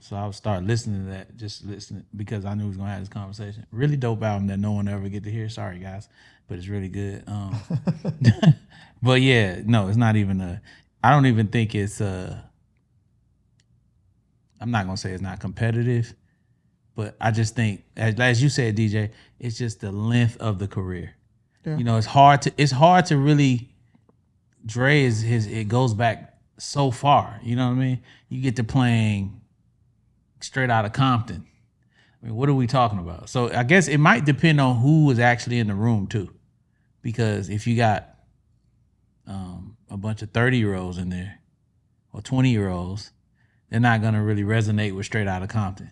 So I would start listening to that, just listening, because I knew we was gonna have this conversation. Really dope album that no one ever get to hear. Sorry guys, but it's really good. But yeah, no, it's not even I don't even think it's I'm not gonna say it's not competitive, but I just think, as you said, DJ, it's just the length of the career. Yeah. You know, it's hard to really. Dre it goes back so far. You know what I mean? You get to playing Straight Outta Compton. I mean, what are we talking about? So I guess it might depend on who was actually in the room too, because if you got a bunch of 30-year-olds in there or 20-year-olds, they're not gonna really resonate with Straight Outta Compton.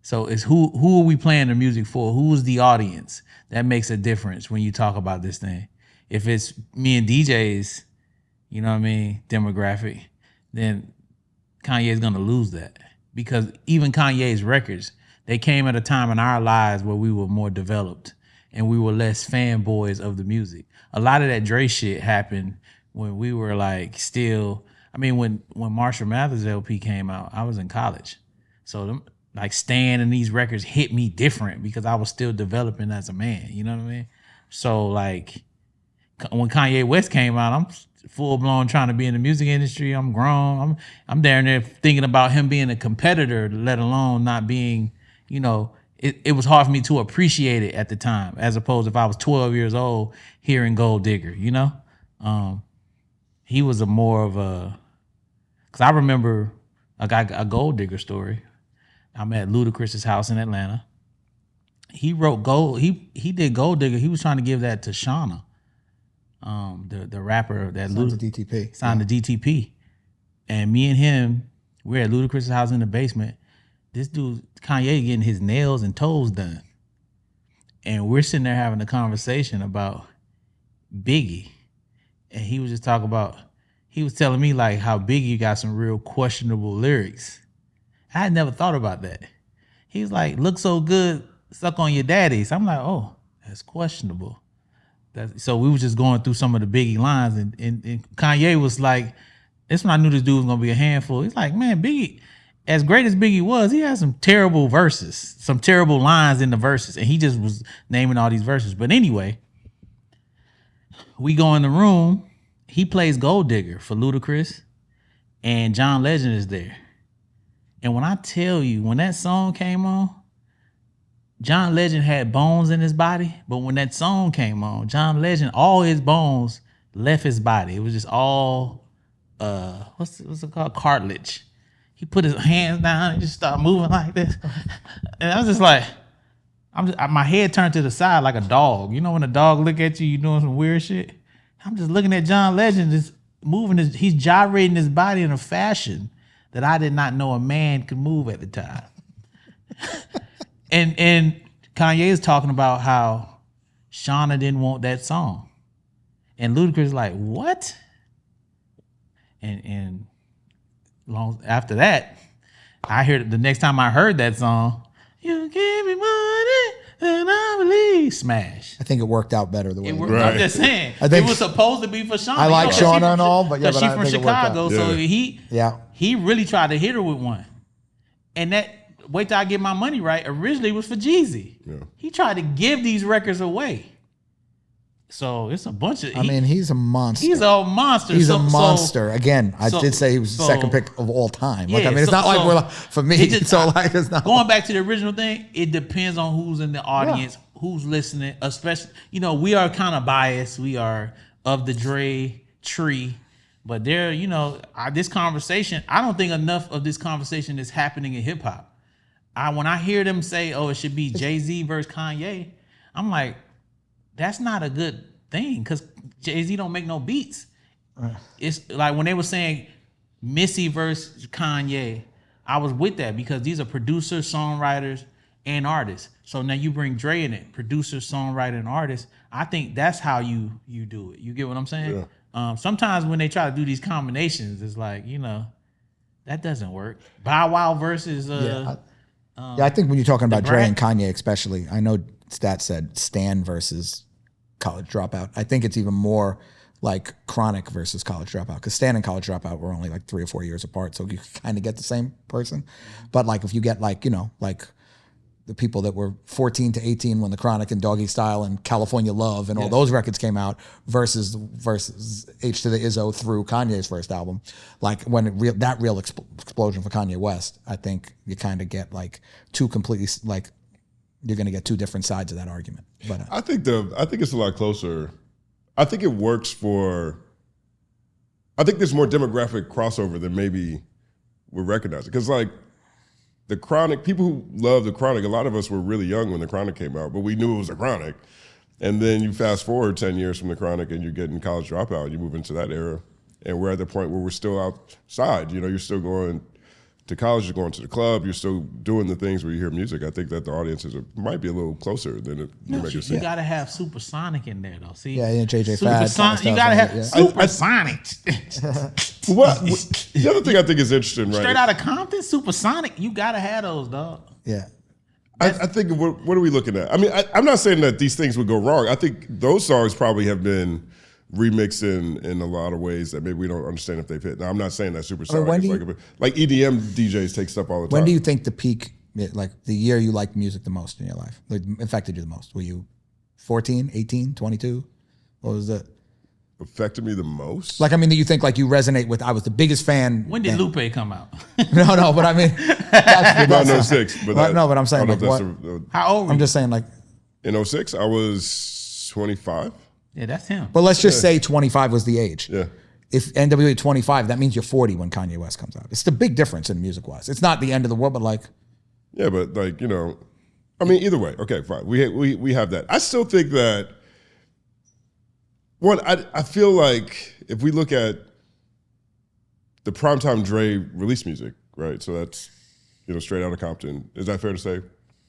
So it's who are we playing the music for? Who's the audience? That makes a difference when you talk about this thing. If it's me and DJ's, you know what I mean, demographic, then Kanye's gonna lose that. Because even Kanye's records, they came at a time in our lives where we were more developed and we were less fanboys of the music. A lot of that Dre shit happened when we were like still, I mean, when Marshall Mathers LP came out, I was in college. So them, like Stan and these records hit me different because I was still developing as a man, you know what I mean? So like when Kanye West came out, I'm full blown trying to be in the music industry. I'm grown. I'm down there thinking about him being a competitor, let alone not being, you know, it was hard for me to appreciate it at the time, as opposed if I was 12 years old hearing Gold Digger, you know? He was a more of a, cause I remember a Gold Digger story. I'm at Ludacris's house in Atlanta. He wrote he did Gold Digger. He was trying to give that to Shauna, the rapper that Signed to DTP. Signed to DTP. And me and him, we're at Ludacris's house in the basement. This dude, Kanye, getting his nails and toes done. And we're sitting there having a conversation about Biggie. And he was just talking about, he was telling me like how Biggie got some real questionable lyrics. I had never thought about that. He was like, look so good, suck on your daddies. I'm like, oh, that's questionable. So we were just going through some of the Biggie lines, and Kanye was like, that's when I knew this dude was gonna be a handful. He's like, man, Biggie, as great as Biggie was, he had some terrible verses, some terrible lines in the verses, and he just was naming all these verses. But anyway, we go in the room, he plays Gold Digger for Ludacris, and John Legend is there. And when I tell you, when that song came on, John Legend had bones in his body, but when that song came on, John Legend, all his bones left his body. It was just all, what's it called? Cartilage. He put his hands down and just started moving like this. And I was just like, my head turned to the side like a dog. You know when a dog look at you, you doing some weird shit? I'm just looking at John Legend just moving he's gyrating his body in a fashion that I did not know a man could move at the time. And Kanye is talking about how Shauna didn't want that song. And Ludacris is like, what? And long after that, I heard the next time I heard that song, you give me money and I believe, smash. I think it worked out better the way it worked. Right. I'm just saying, I think it was supposed to be for Shauna. I like Shauna and all, but yeah, she's but I from think it worked out. Chicago, so Yeah. he really tried to hit her with one. And that Wait Till I Get My Money Right originally was for Jeezy. Yeah. He tried to give these records away. So it's a bunch of. I mean, he's a monster. He's a monster. He's a monster. Again, I did say he was the second pick of all time. Like, I mean, it's not like for me. It's not. Going back to the original thing, it depends on who's in the audience, who's listening, especially, we are kind of biased. We are of the Dre tree, but this conversation, I don't think enough of this conversation is happening in hip hop. When I hear them say, "Oh, it should be Jay-Z versus Kanye," I'm like, that's not a good thing because Jay-Z don't make no beats. It's like when they were saying Missy versus Kanye, I was with that because these are producers, songwriters, and artists. So now you bring Dre in it, producer, songwriter, and artist. I think that's how you do it. You get what I'm saying? Yeah. Sometimes when they try to do these combinations, it's like, that doesn't work. Bow Wow versus I think when you're talking about Dre and Kanye especially, I know Stat said Stan versus College Dropout. I think it's even more like Chronic versus College Dropout, because Stan and College Dropout were only like 3 or 4 years apart, so you kind of get the same person. But like if you get like, like the people that were 14 to 18 when the Chronic and Doggy Style and California Love and all those records came out versus H to the Izzo through Kanye's first album, like when that real explosion for Kanye West, I think you kind of get like two completely, like you're going to get two different sides of that argument. But I think it's a lot closer. I think it works I think there's more demographic crossover than maybe we're recognizing. Because like the Chronic, people who love the Chronic, a lot of us were really young when the Chronic came out, but we knew it was the Chronic. And then you fast forward 10 years from the Chronic and you're getting College Dropout, you move into that era. And we're at the point where we're still outside. You're still going to college, you're going to the club, you're still doing the things where you hear music. I think that the audiences might be a little closer than it makes it seem. You got to have Supersonic in there, though. See, JJ Fad. You got to have Supersonic. The other thing I think is interesting, right? Straight out of Compton, Supersonic. You got to have those, dog. Yeah. I think, what are we looking at? I mean, I'm not saying that these things would go wrong. I think those songs probably have been remixed in a lot of ways that maybe we don't understand if they've hit. Now, I'm not saying that Supersonic is like EDM DJs take stuff all the time. When do you think the peak, like the year you liked music the most in your life, like affected you the most? Were you 14, 18, 22? What was that? Affected me the most? Like, I mean, do you think like you resonate with, I was the biggest fan. When did Lupe come out? No, but I mean. About in 06. But no, but I'm saying like what? How old were you? I'm just saying like. In 06, I was 25. Yeah, that's him. But let's just say 25 was the age. Yeah. If NWA 25, that means you're 40 when Kanye West comes out. It's the big difference in music-wise. It's not the end of the world, but like. Yeah, but like, I mean, either way. Okay, fine. We have that. I still think that, I feel like if we look at the primetime Dre release music, right? So that's, straight out of Compton. Is that fair to say?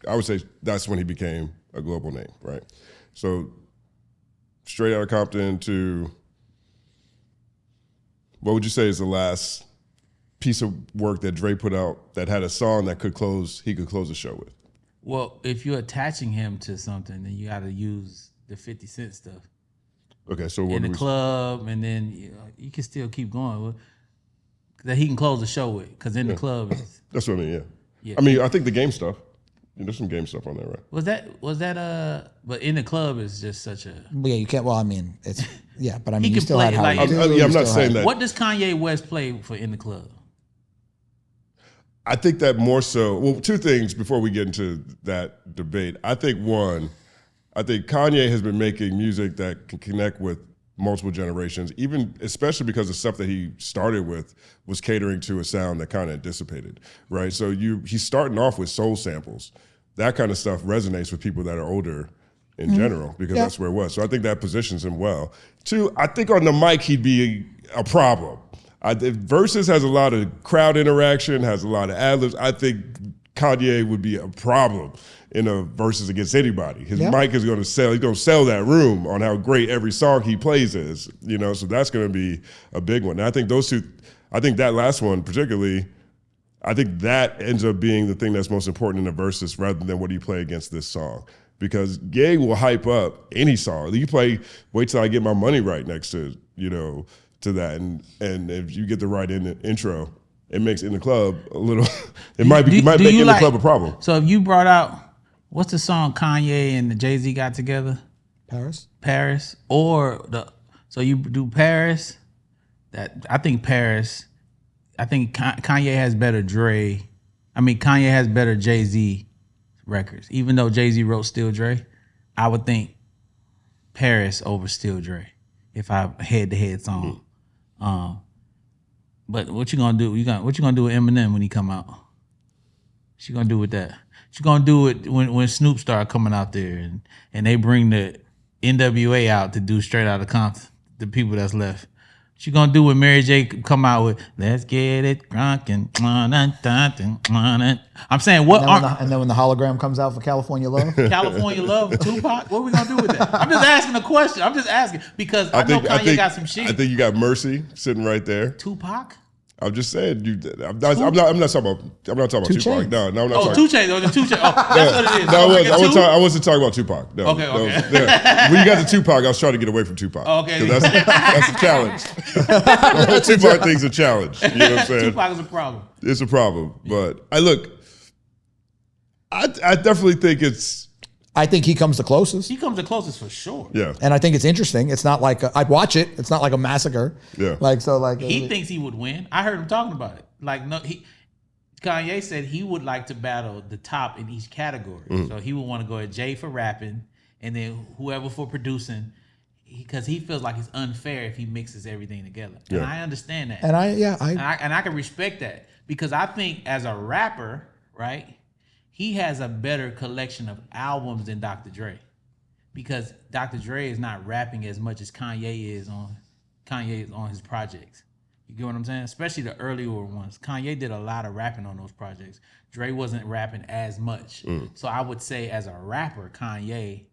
I would say that's when he became a global name, right? So straight out of Compton to, what would you say is the last piece of work that Dre put out that had a song that he could close the show with? Well, if you're attaching him to something, then you got to use the 50 Cent stuff. Okay, so what in the club, and then you can still keep going that he can close the show with, because in the club, that's what I mean. Yeah. I mean, I think the game stuff. There's some game stuff on there, right? Was that but in the club is just such a. Yeah, you can't. Well, I mean, it's but I mean, he you can still play had how. like, I'm not saying that. What does Kanye West play for in the club? I think that more so. Well, two things before we get into that debate. I think Kanye has been making music that can connect with multiple generations, especially because the stuff that he started with was catering to a sound that kind of dissipated, right? So he's starting off with soul samples. That kind of stuff resonates with people that are older in general, because that's where it was. So I think that positions him well. Two, I think on the mic he'd be a problem. Verzuz has a lot of crowd interaction, has a lot of ad-libs. I think Kanye would be a problem in a Verzuz against anybody. His mic is going to sell. He's going to sell that room on how great every song he plays is. So that's going to be a big one. And I think those two. I think that last one particularly. I think that ends up being the thing that's most important in the Verzuz, rather than what do you play against this song. Because Ye will hype up any song. You play "Wait Till I Get My Money Right" next to to that, and if you get the right intro, it makes in the club a little. It might make in the club a problem. So if you brought out, what's the song Kanye and Jay-Z got together? Paris, or so you do Paris. I think Kanye has better Dre. I mean, Kanye has better Jay-Z records, even though Jay-Z wrote Still Dre. I would think Paris over Still Dre if I head-to-head song. But what you gonna do? What you gonna do with Eminem when he come out? What you gonna do with that? What you gonna do with when Snoop start coming out there and they bring the NWA out to do Straight Outta Compton, the people that's left? What you gonna do when Mary J come out with "Let's Get It Crunkin'"? I'm saying what? And then when the hologram comes out for California Love, California Love, Tupac. What are we gonna do with that? I'm just asking a question. I'm just asking because I know Kanye got some shit. I think you got Mercy sitting right there. Tupac. I'm just saying. I'm not talking about Tupac. No, I'm not talking. 2 Chainz. Oh, the 2 Chainz. Oh, that's what it is. No, I wasn't talking about Tupac. No. Okay. When you got to Tupac, I was trying to get away from Tupac. Okay. That's a challenge. The whole Tupac thing's a challenge. You know what I'm saying? Tupac is a problem. It's a problem. But I definitely think it's. I think he comes the closest. He comes the closest for sure. Yeah. And I think it's interesting. It's not like I'd watch it. It's not like a massacre. Yeah. He thinks he would win. I heard him talking about it. Kanye said he would like to battle the top in each category. So he would want to go at Jay for rapping and then whoever for producing, because he feels like it's unfair if he mixes everything together. And I understand that. And I can respect that because I think as a rapper, right, he has a better collection of albums than Dr. Dre, because Dr. Dre is not rapping as much as Kanye is on his projects. You get what I'm saying? Especially the earlier ones. Kanye did a lot of rapping on those projects. Dre wasn't rapping as much. So I would say as a rapper, Kanye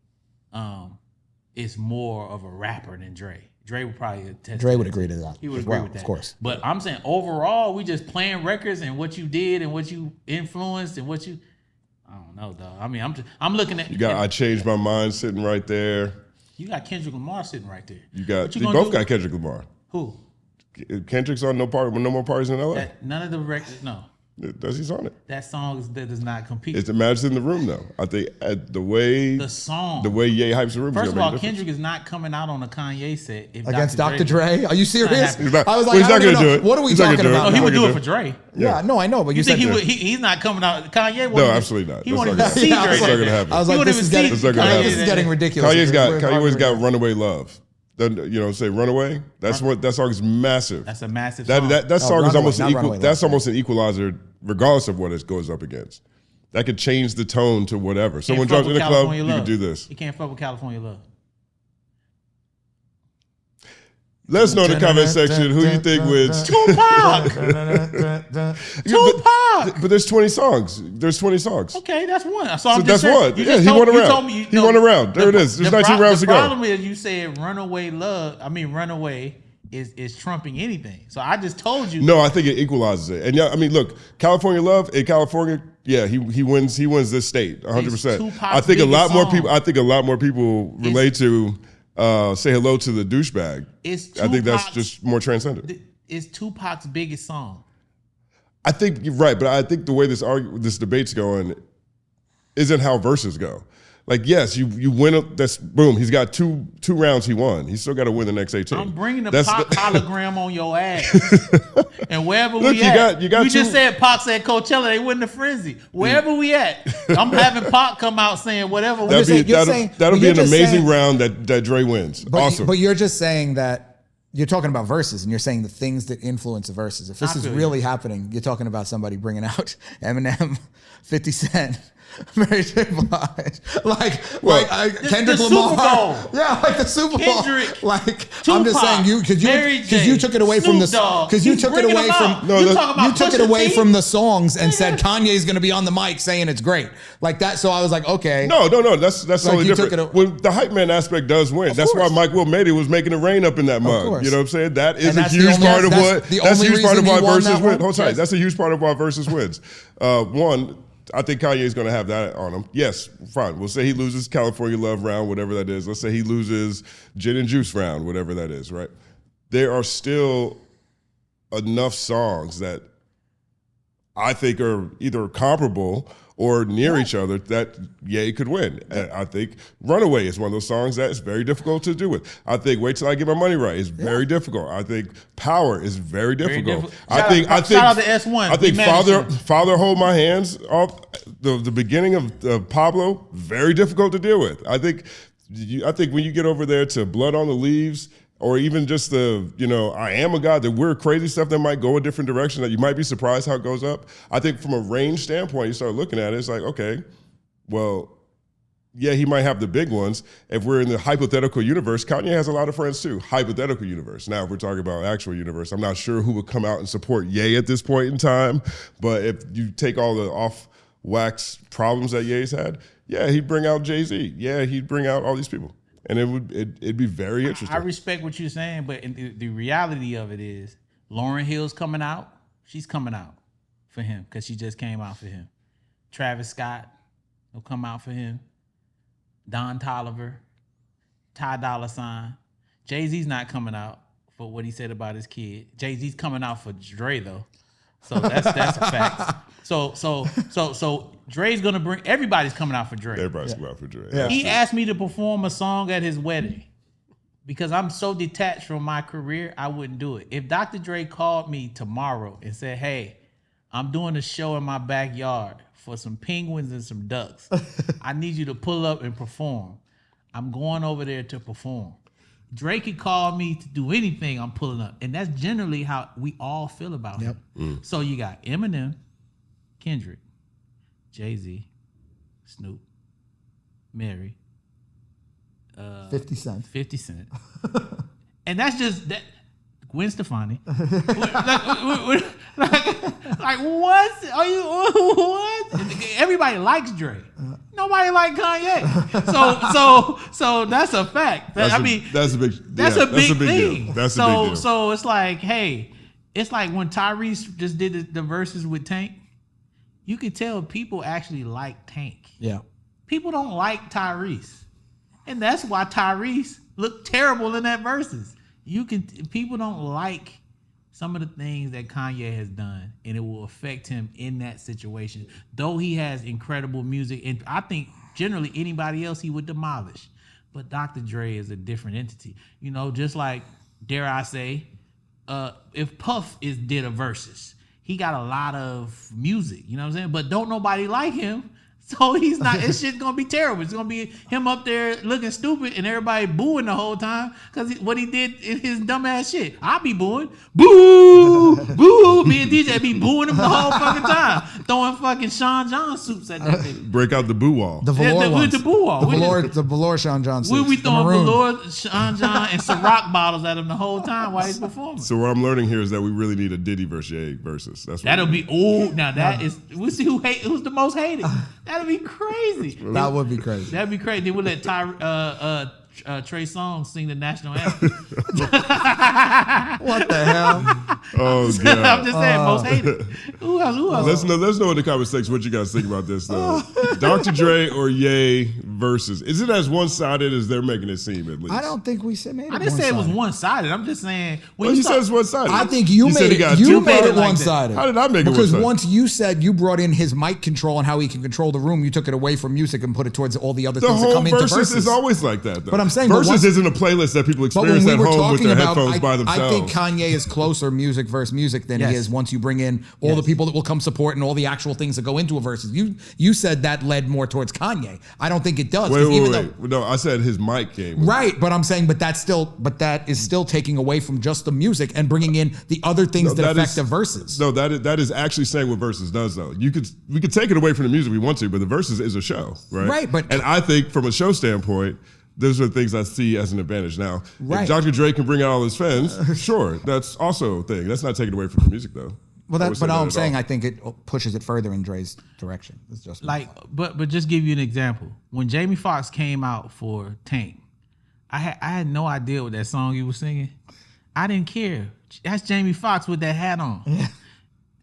is more of a rapper than Dre. Dre would probably attest. Dre would agree to that. He would agree with that, of course. But I'm saying overall, we just playing records and what you did and what you influenced and what you. I don't know, dog. I mean, I'm looking at. You got I Changed My Mind sitting right there. You got Kendrick Lamar sitting right there. They both got Kendrick Lamar. Who? Kendrick's on No More Parties in LA. None of the records. No. He's on it. That song that does not compete. It matters in the room though. I think the way the Ye hypes the room. First of all, Kendrick is not coming out on a Kanye set against Dr. Dre. Are you serious? I was like, he's not going to do it. What are we talking about? Oh, he would do it for Dre. Yeah, no, I know, but you think he's not coming out? Kanye? No, absolutely not. He won't even see Dre. That's not going to happen. I was like, this is getting ridiculous. Kanye's got Runaway Love. Say Runaway. That song is massive. That's a massive song. That song is almost an equal. That's almost an equalizer, regardless of what it goes up against. That could change the tone to whatever. Someone drops in the club, you can do this. You can't fuck with California Love. Let us know in the comment section who you think wins. Tupac. Tupac. But there's 20 songs. Okay, that's one. So that's one. Yeah, he won a round. He won a round. There it is. There's 19 rounds to go. The problem is you said Runaway is trumping anything. So I just told you. No, I think it equalizes it. And yeah, I mean, look, California Love in California, yeah, he wins this state 100%. I think a lot more people relate to Say Hello to the Douchebag. I think that's just more transcendent. It's Tupac's biggest song. I think you're right, but I think the way this debate's going isn't how verses go. Like, yes, you win. That's boom. He's got two rounds. He won. He's still got to win the next 18. I'm bringing the Pac hologram on your ass. And wherever we at, you just said Pac said Coachella. They win the frenzy. Wherever we at, I'm having Pac come out saying whatever. That'll be an amazing round that Dre wins. Awesome. But you're just saying that you're talking about verses, and you're saying the things that influence the verses. If this is really happening, you're talking about somebody bringing out Eminem, 50 Cent. Mary J. Blige, Kendrick Lamar, Super Bowl. Yeah, like the Super Bowl. Kendrick, Tupac, I'm just saying because you took it away from the because you took it away from the songs and said Kanye's going to be on the mic saying it's great like that. So I was like, okay, no, that's totally different. When the hype man aspect does win, that's why Mike Will made it was making it rain up in that mug. You know what I'm saying? That is a huge part of what. That's a huge part of why versus wins. Hold tight. That's a huge part of why versus wins. One. I think Kanye is going to have that on him. Yes, fine. We'll say he loses California Love round, whatever that is. Let's say he loses Gin and Juice round, whatever that is, right? There are still enough songs that I think are either comparable or near each other, that Ye could win. I think Runaway is one of those songs that is very difficult to do with. I think Wait Till I Get My Money Right is very difficult. I think Power is very difficult. Shout out to S1. I think Father Hold My Hands, off the beginning of Pablo, very difficult to deal with. I think when you get over there to Blood on the Leaves, or even just the, I Am a God, the weird, crazy stuff that might go a different direction that you might be surprised how it goes up. I think from a range standpoint, you start looking at it, it's like, okay, well, yeah, he might have the big ones. If we're in the hypothetical universe, Kanye has a lot of friends too. Hypothetical universe. Now, if we're talking about actual universe, I'm not sure who would come out and support Ye at this point in time. But if you take all the off-wax problems that Ye's had, yeah, he'd bring out Jay-Z. Yeah, he'd bring out all these people. And it'd be very interesting. I respect what you're saying, but the reality of it is Lauryn Hill's coming out. She's coming out for him because she just came out for him. Travis Scott will come out for him. Don Toliver, Ty Dolla $ign. Jay-Z's not coming out for what he said about his kid. Jay-Z's coming out for Dre though. So that's a fact. So Dre's gonna bring, everybody's coming out for Dre. Everybody's coming out for Dre. Yeah. He asked me to perform a song at his wedding because I'm so detached from my career, I wouldn't do it. If Dr. Dre called me tomorrow and said, hey, I'm doing a show in my backyard for some penguins and some ducks. I need you to pull up and perform. I'm going over there to perform. Drake could call me to do anything, I'm pulling up. And that's generally how we all feel about him. So you got Eminem, Kendrick, Jay-Z, Snoop, Mary, 50 Cent. 50 Cent. And that's just that. Gwen Stefani. like what? Are you what? Everybody likes Dre. Nobody like Kanye. So that's a fact. That's a big thing. That's a big deal. So it's like, hey, it's like when Tyrese just did the verses with Tank. You could tell people actually like Tank. Yeah. People don't like Tyrese. And that's why Tyrese looked terrible in that verses. People don't like some of the things that Kanye has done, and it will affect him in that situation. Though he has incredible music, and I think generally anybody else he would demolish. But Dr. Dre is a different entity. Just like, dare I say, if Puff did a verses, he got a lot of music, you know what I'm saying? But don't nobody like him. So he's not, this shit's gonna be terrible. It's gonna be him up there looking stupid and everybody booing the whole time because what he did in his dumbass shit. I'll be booing. Boo! Boo! Me and DJ be booing him the whole fucking time. Throwing fucking Sean John suits at that thing. Break out the boo wall. The velour ones. The boo wall. The velour Sean John suits. We throwing velour, Sean John, and Ciroc bottles at him the whole time while he's performing. So what I'm learning here is that we really need a Diddy versus Ye versus. That'll be, now that is, we'll see who's the most hated. That'd be crazy. That would be crazy. That'd be crazy. Then we'll let Trey Songz sing the national anthem. What the hell? Oh God! I'm just saying, most hated. Who else? Let's know in the comment section what you guys think about this though. Dr. Dre or Ye versus. Is it as one-sided as they're making it seem? At least I don't think we made it. I didn't say it was one-sided. I'm just saying. Well, you said it's one-sided. I think you made it. You made it one-sided. How did I make it one-sided? Because one-sided? once you said you brought in his mic control and how he can control the room, you took it away from music and put it towards all the other things that come into verses. The whole versus is always like that, though. But I'm saying versus isn't a playlist that people experience at home with their headphones by themselves. I think Kanye is closer music versus music than he is once you bring in all the people that will come support and all the actual things that go into a versus. You said that led more towards Kanye. I don't think it does. Wait. No, I said his mic game. Right, but I'm saying, that is still taking away from just the music and bringing in the other things that affect the verses. No, that is actually saying what verses does though. We could take it away from the music we want to, but the verses is a show, right? Right, and I think from a show standpoint, those are the things I see as an advantage. Now, if Dr. Dre can bring out all his fans, sure, that's also a thing. That's not taken away from the music, though. Well, but all I'm saying, I think it pushes it further in Dre's direction. It's just like, but just give you an example. When Jamie Foxx came out for Tank, I had no idea what that song he was singing. I didn't care. That's Jamie Foxx with that hat on. Yeah.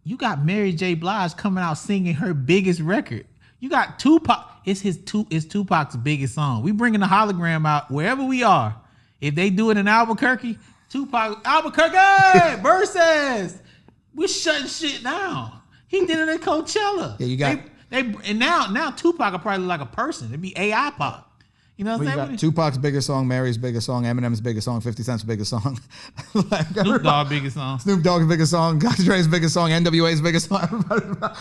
You got Mary J. Blige coming out singing her biggest record. You got Tupac. It's Tupac's biggest song. We bringing the hologram out wherever we are. If they do it in Albuquerque, Albuquerque versus. We're shutting shit down. He did it at Coachella. Yeah, you got- and now Tupac will probably look like a person. It'd be AI Pac. You know what I'm You saying? got Tupac's biggest song, Mary's biggest song, Eminem's biggest song, 50 Cent's biggest song. Like, Snoop Dogg biggest song. Snoop Dogg's biggest song, Dr. Dre's biggest song, NWA's biggest song.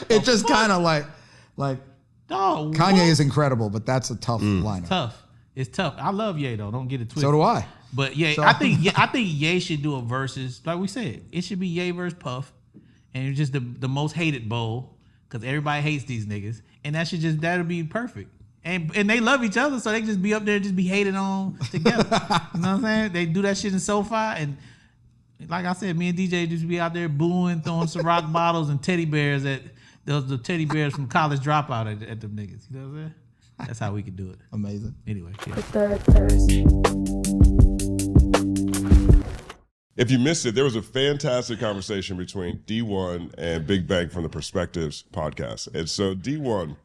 It's just kind of like Dog, Kanye what? is incredible, but that's a tough lineup. Tough. It's tough. I love Ye though. Don't get it twisted. So do I. But yeah, So- I think Ye should do a versus. Like we said, it should be Ye versus Puff, and it's just the most hated bowl because everybody hates these niggas, and that'll be perfect. And they love each other, so they just be up there and just be hated on together. You know what I'm saying? They do that shit in SoFi, and like I said, me and DJ just be out there booing, throwing Ciroc bottles and teddy bears at the teddy bears from College Dropout at them niggas. You know what I'm saying? That's how we can do it. Amazing. Anyway, yeah. The third thirst. If you missed it, there was a fantastic conversation between Dee-1 and Big Bang from the Perspectives podcast. And so Dee-1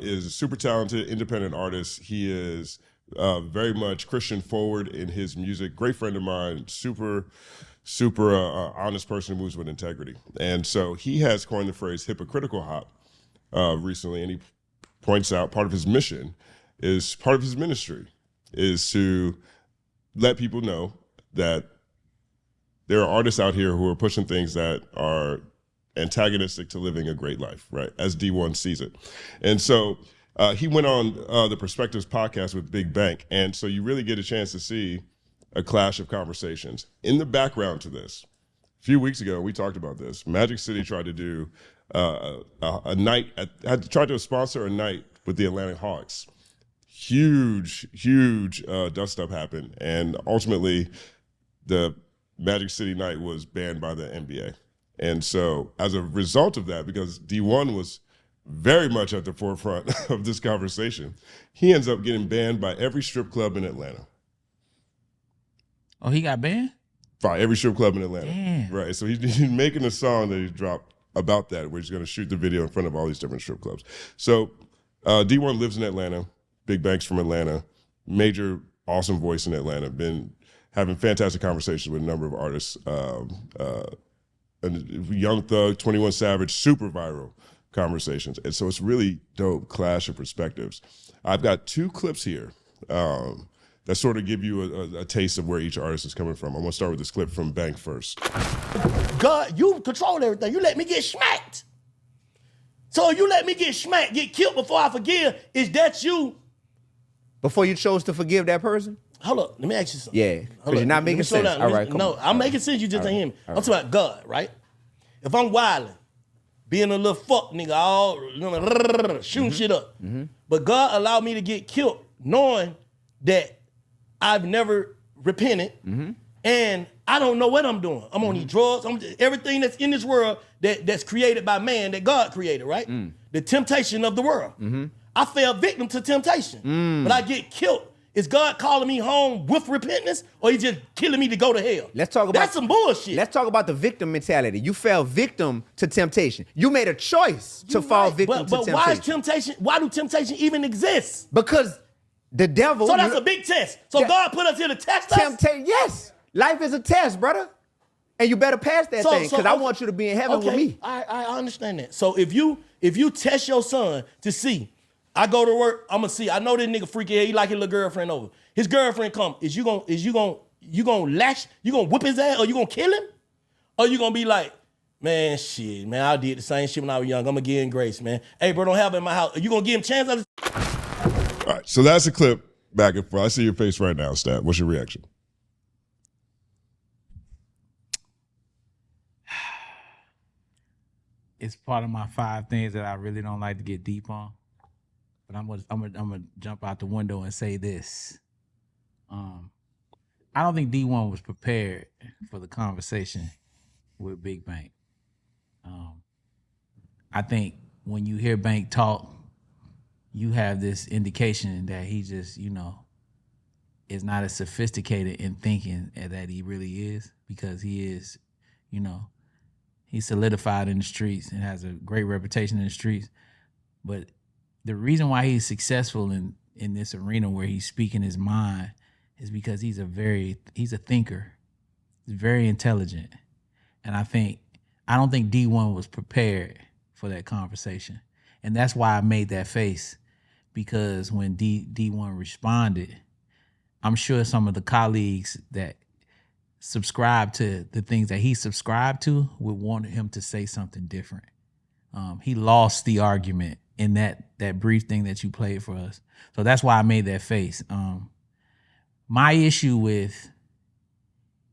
is a super talented, independent artist. He is very much Christian forward in his music. Great friend of mine, super honest person who moves with integrity. And so he has coined the phrase hypocritical hop recently, and he points out part of his mission is part of his ministry is to let people know that there are artists out here who are pushing things that are antagonistic to living a great life, right? As Dee-1 sees it. And so he went on the Perspectives podcast with Big Bank. And so you really get a chance to see a clash of conversations. In the background to this, a few weeks ago, we talked about this. Magic City tried to do a night, tried to sponsor a night with the Atlanta Hawks. Huge dust up happened. And ultimately, the Magic City night was banned by the NBA. And so as a result of that, because Dee-1 was very much at the forefront of this conversation, he ends up getting banned by every strip club in Atlanta. Oh, he got banned? By every strip club in Atlanta. Damn. Right. So he's making a song that he dropped about that, where he's going to shoot the video in front of all these different strip clubs. So Dee-1 lives in Atlanta. Big Bank's from Atlanta. Major, awesome voice in Atlanta. Been having fantastic conversations with a number of artists. Young Thug, 21 Savage, super viral conversations. And so it's really dope clash of perspectives. I've got two clips here that sort of give you a taste of where each artist is coming from. I'm gonna start with this clip from Bank first. God, you control everything. You let me get smacked. So you let me get smacked, get killed before I forgive. Is that you? Before you chose to forgive that person? Hold up, let me ask you something. Yeah, Hold because you're up, not let me making slow sense. down. All right, come No, on. I'm making sense. You just ain't hear me. All I'm talking about God, right? If I'm wilding, being a little fuck nigga, all shooting shit up, but God allowed me to get killed, knowing that I've never repented, and I don't know what I'm doing. I'm on these drugs. Everything that's in this world that's created by man, that God created, right? The temptation of the world. I fell victim to temptation, but I get killed. Is God calling me home with repentance, or he just killing me to go to hell? Let's talk about That's some bullshit. Let's talk about the victim mentality. You fell victim to temptation. You made a choice to fall Right, victim but to temptation. why is temptation? Why do temptation even exist? Because the devil. So that's a big test. So Yeah. God put us here to test us. temptation. Yes, life is a test, brother, and you better pass that thing because I want you to be in heaven with me. I understand that. So if you test your son to see, I go to work, I'ma see. I know this nigga freaky head. He like his little girlfriend over. His girlfriend come. Is you gonna lash? You gonna whip his ass, or you gonna kill him? Or you gonna be like, man, shit, man, I did the same shit when I was young. I'm gonna give him grace, man. Hey, bro, don't have him in my house. Are you gonna give him a chance? All right, so that's a clip back and forth. I see your face right now, Stat. What's your reaction? It's part of my 5 things that I really don't like to get deep on. But I'm gonna jump out the window and say this. I don't think Dee-1 was prepared for the conversation with Big Bank. I think when you hear Bank talk, you have this indication that he just, is not as sophisticated in thinking that he really is, because he is, he's solidified in the streets and has a great reputation in the streets. But the reason why he's successful in this arena where he's speaking his mind is because he's a thinker. He's very intelligent. And I think I don't think D1 was prepared for that conversation. And that's why I made that face, because when D1 responded, I'm sure some of the colleagues that subscribe to the things that he subscribed to would want him to say something different. He lost the argument in that brief thing that you played for us. So that's why I made that face. My issue with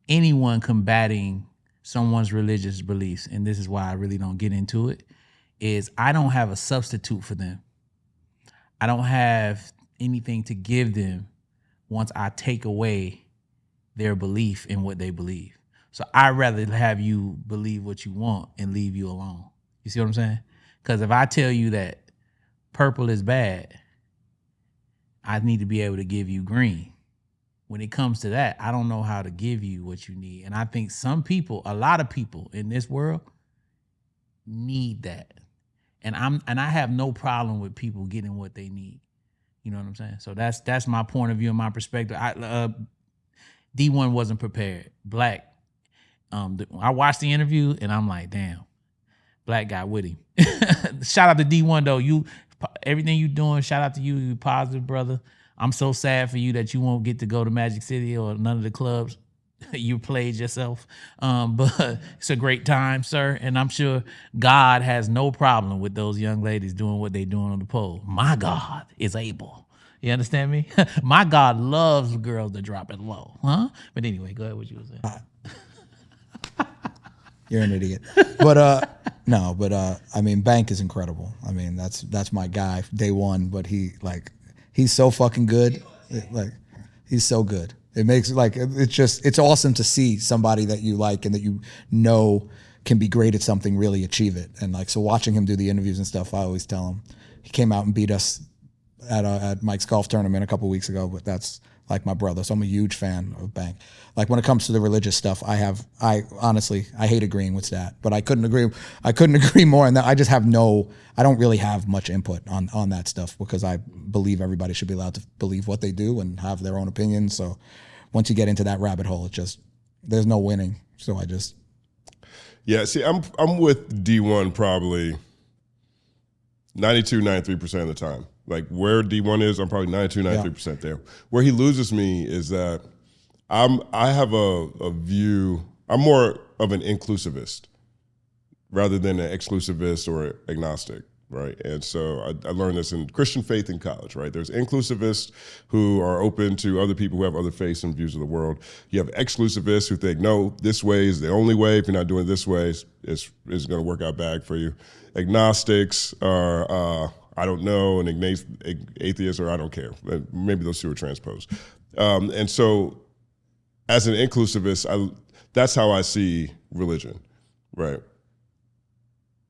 anyone combating someone's religious beliefs, and this is why I really don't get into it, is I don't have a substitute for them. I don't have anything to give them once I take away their belief in what they believe. So I'd rather have you believe what you want and leave you alone. You see what I'm saying? Because if I tell you that purple is bad, I need to be able to give you green. When it comes to that, I don't know how to give you what you need. And I think some people, a lot of people in this world need that. And I have no problem with people getting what they need. You know what I'm saying? So that's my point of view and my perspective. D1 wasn't prepared. Black, I watched the interview and I'm like, damn, Black got with him. Shout out to D1 though. Everything you doing, shout out to you. You positive, brother. I'm so sad for you that you won't get to go to Magic City or none of the clubs you played yourself. But it's a great time, sir. And I'm sure God has no problem with those young ladies doing what they're doing on the pole. My God is able. You understand me? My God loves girls to drop it low. Huh? But anyway, go ahead. What you were saying. You're an idiot. But no, but I mean, Bank is incredible. I mean, that's my guy, day one. But he's so fucking good. He's so good. It makes it's awesome to see somebody that you like and that you know can be great at something really achieve it. And so watching him do the interviews and stuff, I always tell him he came out and beat us at Mike's golf tournament a couple weeks ago. But that's like my brother, so I'm a huge fan of Bank. Like when it comes to the religious stuff, I honestly hate agreeing with that, but I couldn't agree more. And I just have I don't really have much input on that stuff because I believe everybody should be allowed to believe what they do and have their own opinions. So once you get into that rabbit hole, there's no winning. So yeah. See, I'm with D1 probably 93% of the time. Like where D1 is, I'm probably 93% there. Where he loses me is that I have a view, I'm more of an inclusivist rather than an exclusivist or agnostic, right? And so I learned this in Christian faith in college, right? There's inclusivists who are open to other people who have other faiths and views of the world. You have exclusivists who think, no, this way is the only way. If you're not doing it this way, it's going to work out bad for you. Agnostics are, I don't know, an atheist, or I don't care. Maybe those two are transposed. And so as an inclusivist, that's how I see religion, right?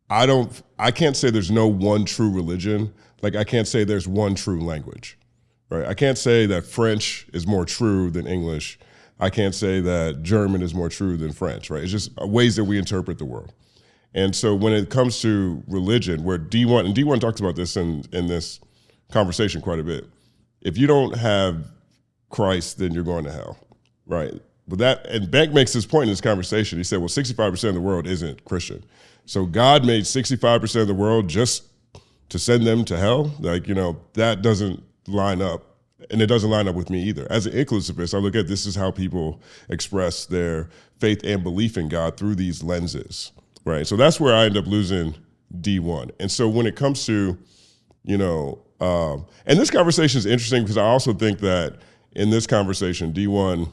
I can't say there's no one true religion. Like I can't say there's one true language, right? I can't say that French is more true than English. I can't say that German is more true than French, right? It's just ways that we interpret the world. And so when it comes to religion, where D1, and D1 talks about this in this conversation quite a bit, if you don't have Christ, then you're going to hell, right? But and Bank makes this point in this conversation. He said, well, 65% of the world isn't Christian. So God made 65% of the world just to send them to hell? That doesn't line up. And it doesn't line up with me either. As an inclusivist, I look at this is how people express their faith and belief in God through these lenses. Right, so that's where I end up losing D1. And so when it comes to, and this conversation is interesting because I also think that in this conversation, D1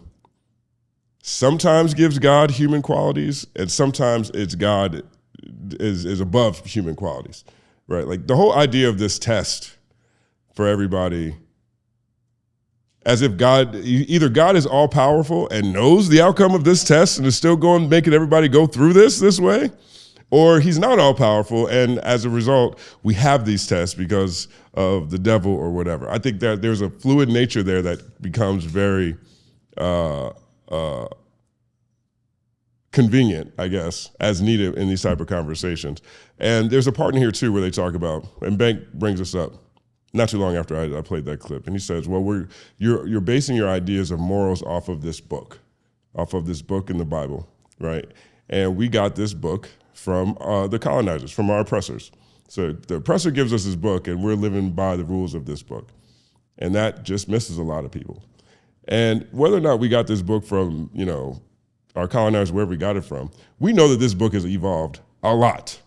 sometimes gives God human qualities and sometimes it's God is above human qualities, right? Like the whole idea of this test for everybody, as if either God is all powerful and knows the outcome of this test and is still making everybody go through this way, or he's not all powerful. And as a result, we have these tests because of the devil or whatever. I think that there's a fluid nature there that becomes very convenient, I guess, as needed in these type of conversations. And there's a part in here too where they talk about, and Bank brings us up, not too long after I played that clip, and he says, well, you're basing your ideas of morals off of this book in the Bible, right? And we got this book from the colonizers, from our oppressors. So the oppressor gives us his book, and we're living by the rules of this book. And that just misses a lot of people. And whether or not we got this book from, our colonizers, wherever we got it from, we know that this book has evolved a lot.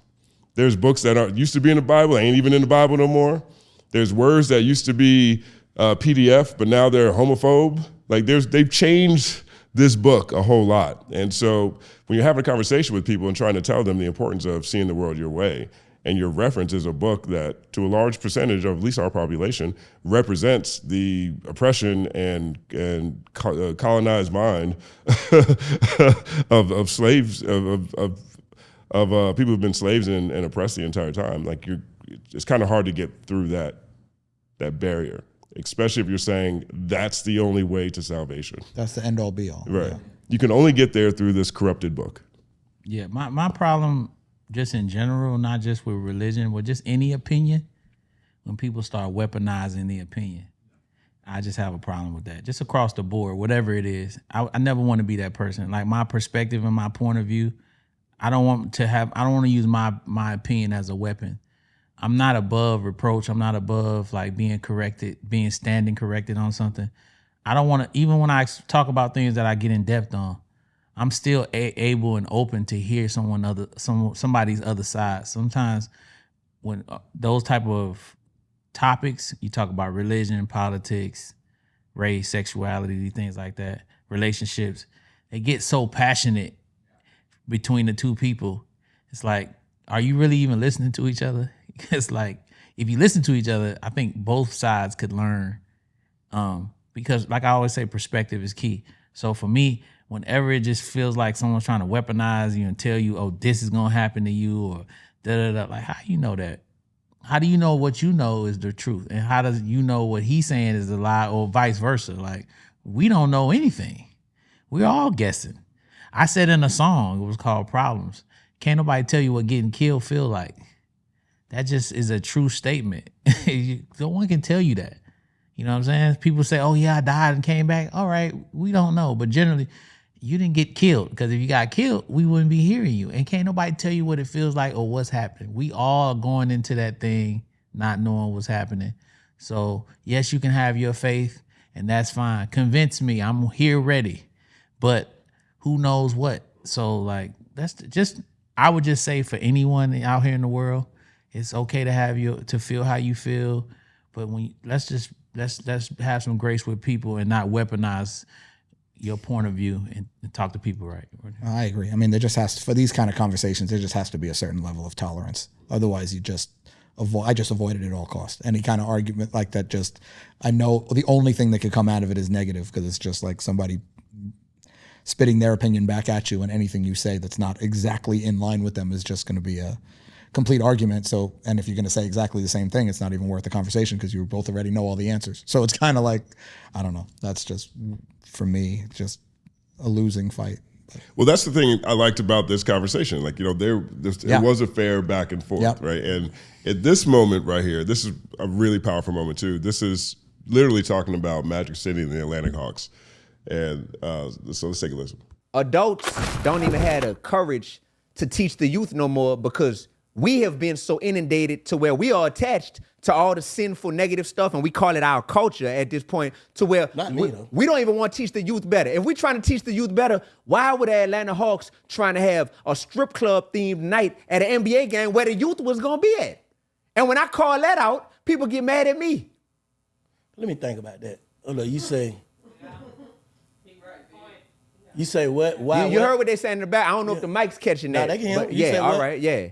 There's books that used to be in the Bible, ain't even in the Bible no more. There's words that used to be PDF, but now they're homophobe. Like they've changed this book a whole lot. And so when you're having a conversation with people and trying to tell them the importance of seeing the world your way, and your reference is a book that, to a large percentage of at least our population, represents the oppression and colonized mind of slaves, of people who've been slaves and oppressed the entire time. Like it's kind of hard to get through that barrier, especially if you're saying that's the only way to salvation. That's the end all be all. Right. Yeah. You can only get there through this corrupted book. Yeah, my problem, just in general, not just with religion, but just any opinion, when people start weaponizing the opinion, I just have a problem with that. Just across the board, whatever it is. I never want to be that person. Like my perspective and my point of view, I don't want to use my opinion as a weapon. I'm not above reproach. I'm not above like being standing corrected on something. I don't want to, even when I talk about things that I get in depth on, I'm still able and open to hear somebody's other side. Sometimes when those type of topics, you talk about religion, politics, race, sexuality, things like that, relationships, they get so passionate between the two people. It's like, are you really even listening to each other? It's like, if you listen to each other, I think both sides could learn. Because like I always say, perspective is key. So for me, whenever it just feels like someone's trying to weaponize you and tell you, oh, this is going to happen to you, or da-da-da, like, how do you know that? How do you know what you know is the truth? And how does you know what he's saying is a lie, or vice versa? Like, we don't know anything. We're all guessing. I said in a song, it was called Problems, can't nobody tell you what getting killed feel like. That just is a true statement. No one can tell you that. You know what I'm saying? People say, oh yeah, I died and came back. All right, we don't know. But generally, you didn't get killed, because if you got killed, we wouldn't be hearing you. And can't nobody tell you what it feels like or what's happening. We all going into that thing not knowing what's happening. So yes, you can have your faith, and that's fine. Convince me, I'm here ready. But who knows what? So like, that's just, I would just say for anyone out here in the world, it's okay to feel how you feel. But let's have some grace with people and not weaponize your point of view and talk to people right. I agree. I mean, there just has to, for these kind of conversations, there just has to be a certain level of tolerance. Otherwise, I just avoid it at all costs. Any kind of argument like that, I know the only thing that could come out of it is negative, because it's just like somebody spitting their opinion back at you, and anything you say that's not exactly in line with them is just going to be a complete argument. So, and if you're going to say exactly the same thing, it's not even worth the conversation, because you both already know all the answers. So it's kind of like, I don't know. That's just, for me, just a losing fight. Well, that's the thing I liked about this conversation. Like, it was a fair back and forth, right? And at this moment right here, this is a really powerful moment too. This is literally talking about Magic City and the Atlantic Hawks. And so let's take a listen. Adults don't even have the courage to teach the youth no more, because we have been so inundated to where we are attached to all the sinful, negative stuff, and we call it our culture at this point, to where we don't even want to teach the youth better. If we're trying to teach the youth better, why would the Atlanta Hawks trying to have a strip club themed night at an NBA game where the youth was going to be at? And when I call that out, people get mad at me. Let me think about that. Oh, look, you say what? Why? You heard what they saying in the back. I don't know if the mic's catching that. No, they can hear. But yeah, all right, yeah.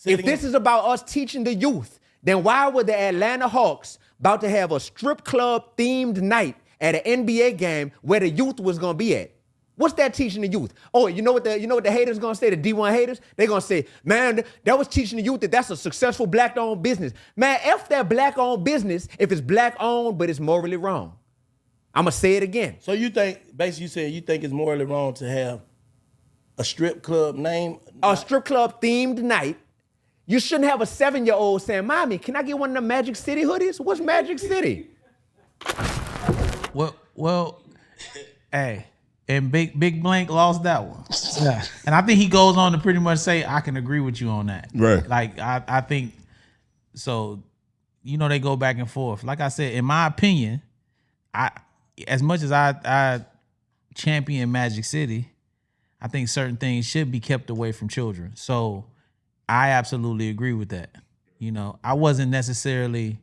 If this is about us teaching the youth, then why were the Atlanta Hawks about to have a strip club themed night at an NBA game where the youth was gonna be at? What's that teaching the youth? Oh, you know what the haters gonna say? The Dee-1 haters? They gonna say, man, that was teaching the youth that that's a successful black-owned business. Man, F that black-owned business if it's black-owned but it's morally wrong. I'm gonna say it again. So you think, basically, you said you think it's morally wrong to have a strip club name? A strip club themed night. You shouldn't have a 7-year-old saying, Mommy, can I get one of the Magic City hoodies? What's Magic City? Well, hey, and Big Blank lost that one. Yeah. And I think he goes on to pretty much say, I can agree with you on that. Right. Like, I think, so, they go back and forth. Like I said, in my opinion, as much as I champion Magic City, I think certain things should be kept away from children. So I absolutely agree with that. I wasn't necessarily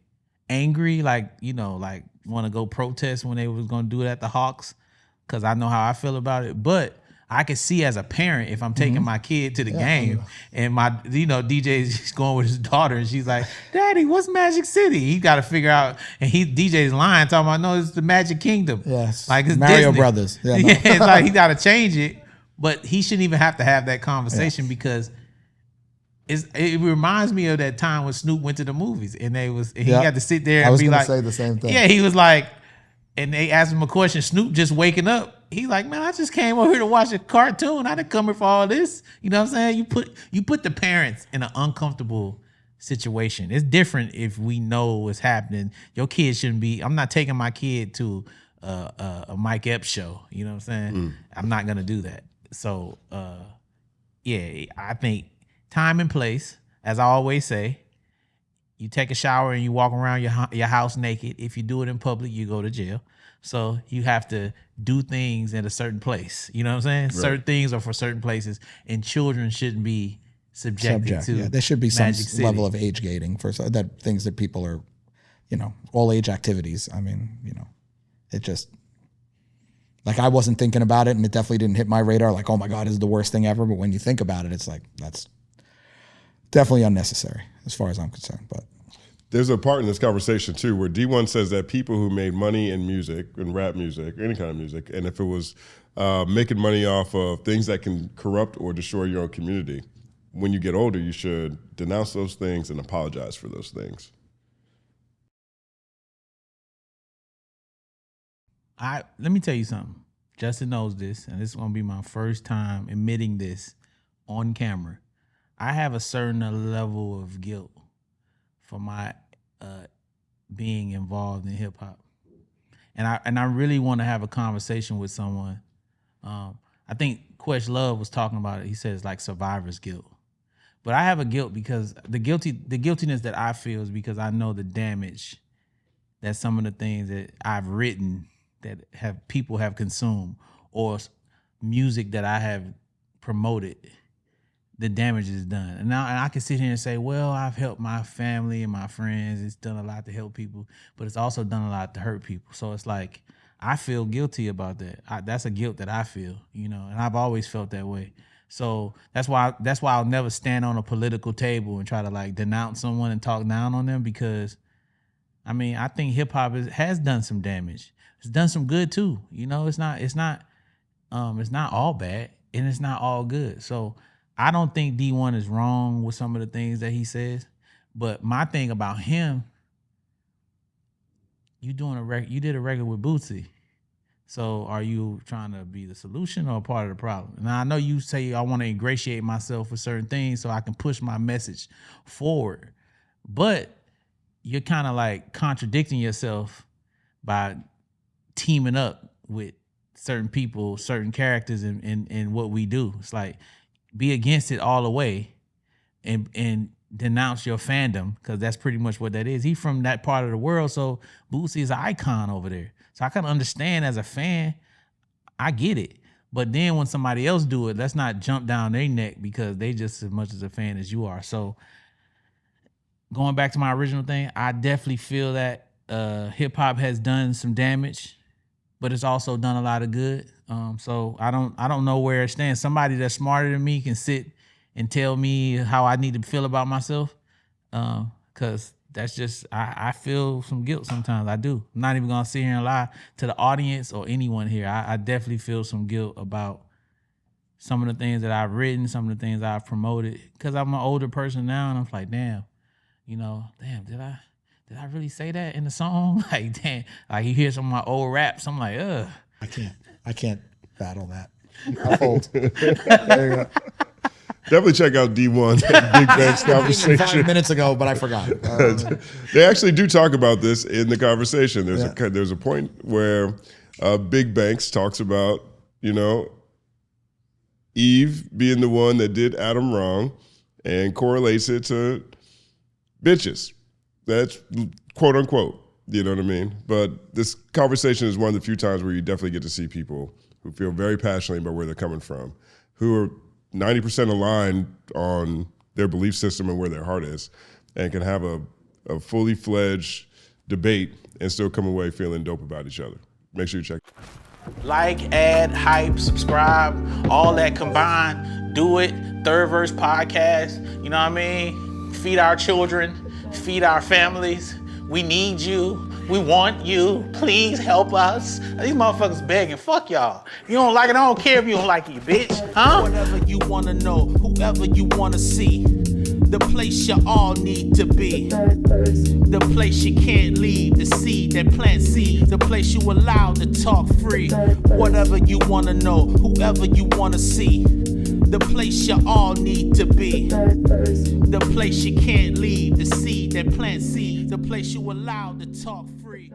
angry, like want to go protest when they was going to do it at the Hawks, because I know how I feel about it. But I can see as a parent, if I'm taking my kid to the game and my, DJ's going with his daughter and she's like, Daddy, what's Magic City? He got to figure out, and DJ's lying, talking about, no, it's the Magic Kingdom. Yes. Like it's Mario Disney. Brothers. Yeah, no. Yeah, it's like he got to change it, but he shouldn't even have to have that conversation because it reminds me of that time when Snoop went to the movies and he had to sit there and be like, say the same thing. Yeah, he was like, and they asked him a question. Snoop just waking up. He's like, man, I just came over here to watch a cartoon. I didn't come here for all this. You know what I'm saying? You put the parents in an uncomfortable situation. It's different if we know what's happening. Your kid shouldn't be. I'm not taking my kid to a Mike Epps show. You know what I'm saying? I'm not gonna do that. So I think time and place, as I always say. You take a shower and you walk around your house naked. If you do it in public, you go to jail. So you have to do things at a certain place. You know what I'm saying? Right. Certain things are for certain places, and children shouldn't be subjected to. Yeah, there should be some Magic City. level of age gating for that things that people are, all age activities. I mean, it just, like, I wasn't thinking about it, and it definitely didn't hit my radar. Like, oh my God, this is the worst thing ever. But when you think about it, it's like, that's definitely unnecessary as far as I'm concerned. But there's a part in this conversation too where Dee-1 says that people who made money in music, in rap music, any kind of music, and if it was making money off of things that can corrupt or destroy your own community, when you get older, you should denounce those things and apologize for those things. Let me tell you something. Justin knows this, and this is going to be my first time admitting this on camera. I have a certain level of guilt for my being involved in hip hop, and I really want to have a conversation with someone. I think Quesh Love was talking about it. He said it's like survivor's guilt, but I have a guilt because the guiltiness that I feel is because I know the damage that some of the things that I've written that people have consumed, or music that I have promoted, the damage is done. And I can sit here and say, well, I've helped my family and my friends. It's done a lot to help people, but it's also done a lot to hurt people. So it's like, I feel guilty about that. That's a guilt that I feel, and I've always felt that way. So that's why I'll never stand on a political table and try to like denounce someone and talk down on them, because I think hip hop has done some damage. It's done some good too. It's not all bad and it's not all good. So I don't think Dee-1 is wrong with some of the things that he says. But my thing about him, you did a record with Bootsy. So are you trying to be the solution or a part of the problem? Now I know you say I want to ingratiate myself with certain things so I can push my message forward. But you're kind of like contradicting yourself by teaming up with certain people, certain characters in what we do. It's like, be against it all the way and denounce your fandom, because that's pretty much what that is. He's from that part of the world, so Bootsy is an icon over there. So I can understand as a fan, I get it. But then when somebody else do it, let's not jump down their neck because they just as much as a fan as you are. So going back to my original thing, I definitely feel that hip hop has done some damage, but it's also done a lot of good. So I don't know where it stands. Somebody that's smarter than me can sit and tell me how I need to feel about myself. Cause that's just, I feel some guilt sometimes. I do. I'm not even gonna sit here and lie to the audience or anyone here. I definitely feel some guilt about some of the things that I've written, some of the things I've promoted. Cause I'm an older person now and I'm like, damn, did I really say that in the song? Like, damn, like you hear some of my old raps, I'm like, ugh. I can't battle that. I'm old. There you go. Definitely check out Dee-1's Big Bank's conversation. 5 minutes ago, but I forgot. They actually do talk about this in the conversation. There's a point where Big Banks talks about, you know, Eve being the one that did Adam wrong and correlates it to bitches. That's quote unquote, you know what I mean? But this conversation is one of the few times where you definitely get to see people who feel very passionately about where they're coming from, who are 90% aligned on their belief system and where their heart is, and can have a fully fledged debate and still come away feeling dope about each other. Make sure you check. Like, add, hype, subscribe, all that combined. Do it. Third Verse Podcast. You know what I mean? Feed our children. Feed our families. We need you. We want you. Please help us. These motherfuckers begging. Fuck y'all. You don't like it, I don't care if you don't like it, you bitch. Huh? Whatever you wanna know, whoever you wanna see. The place you all need to be. The place you can't leave. The seed that plants seeds. The place you allowed to talk free. Whatever you wanna know, whoever you wanna see. The place you all need to be. The place you can't leave. The seed that plants seeds. The place you allowed to talk free.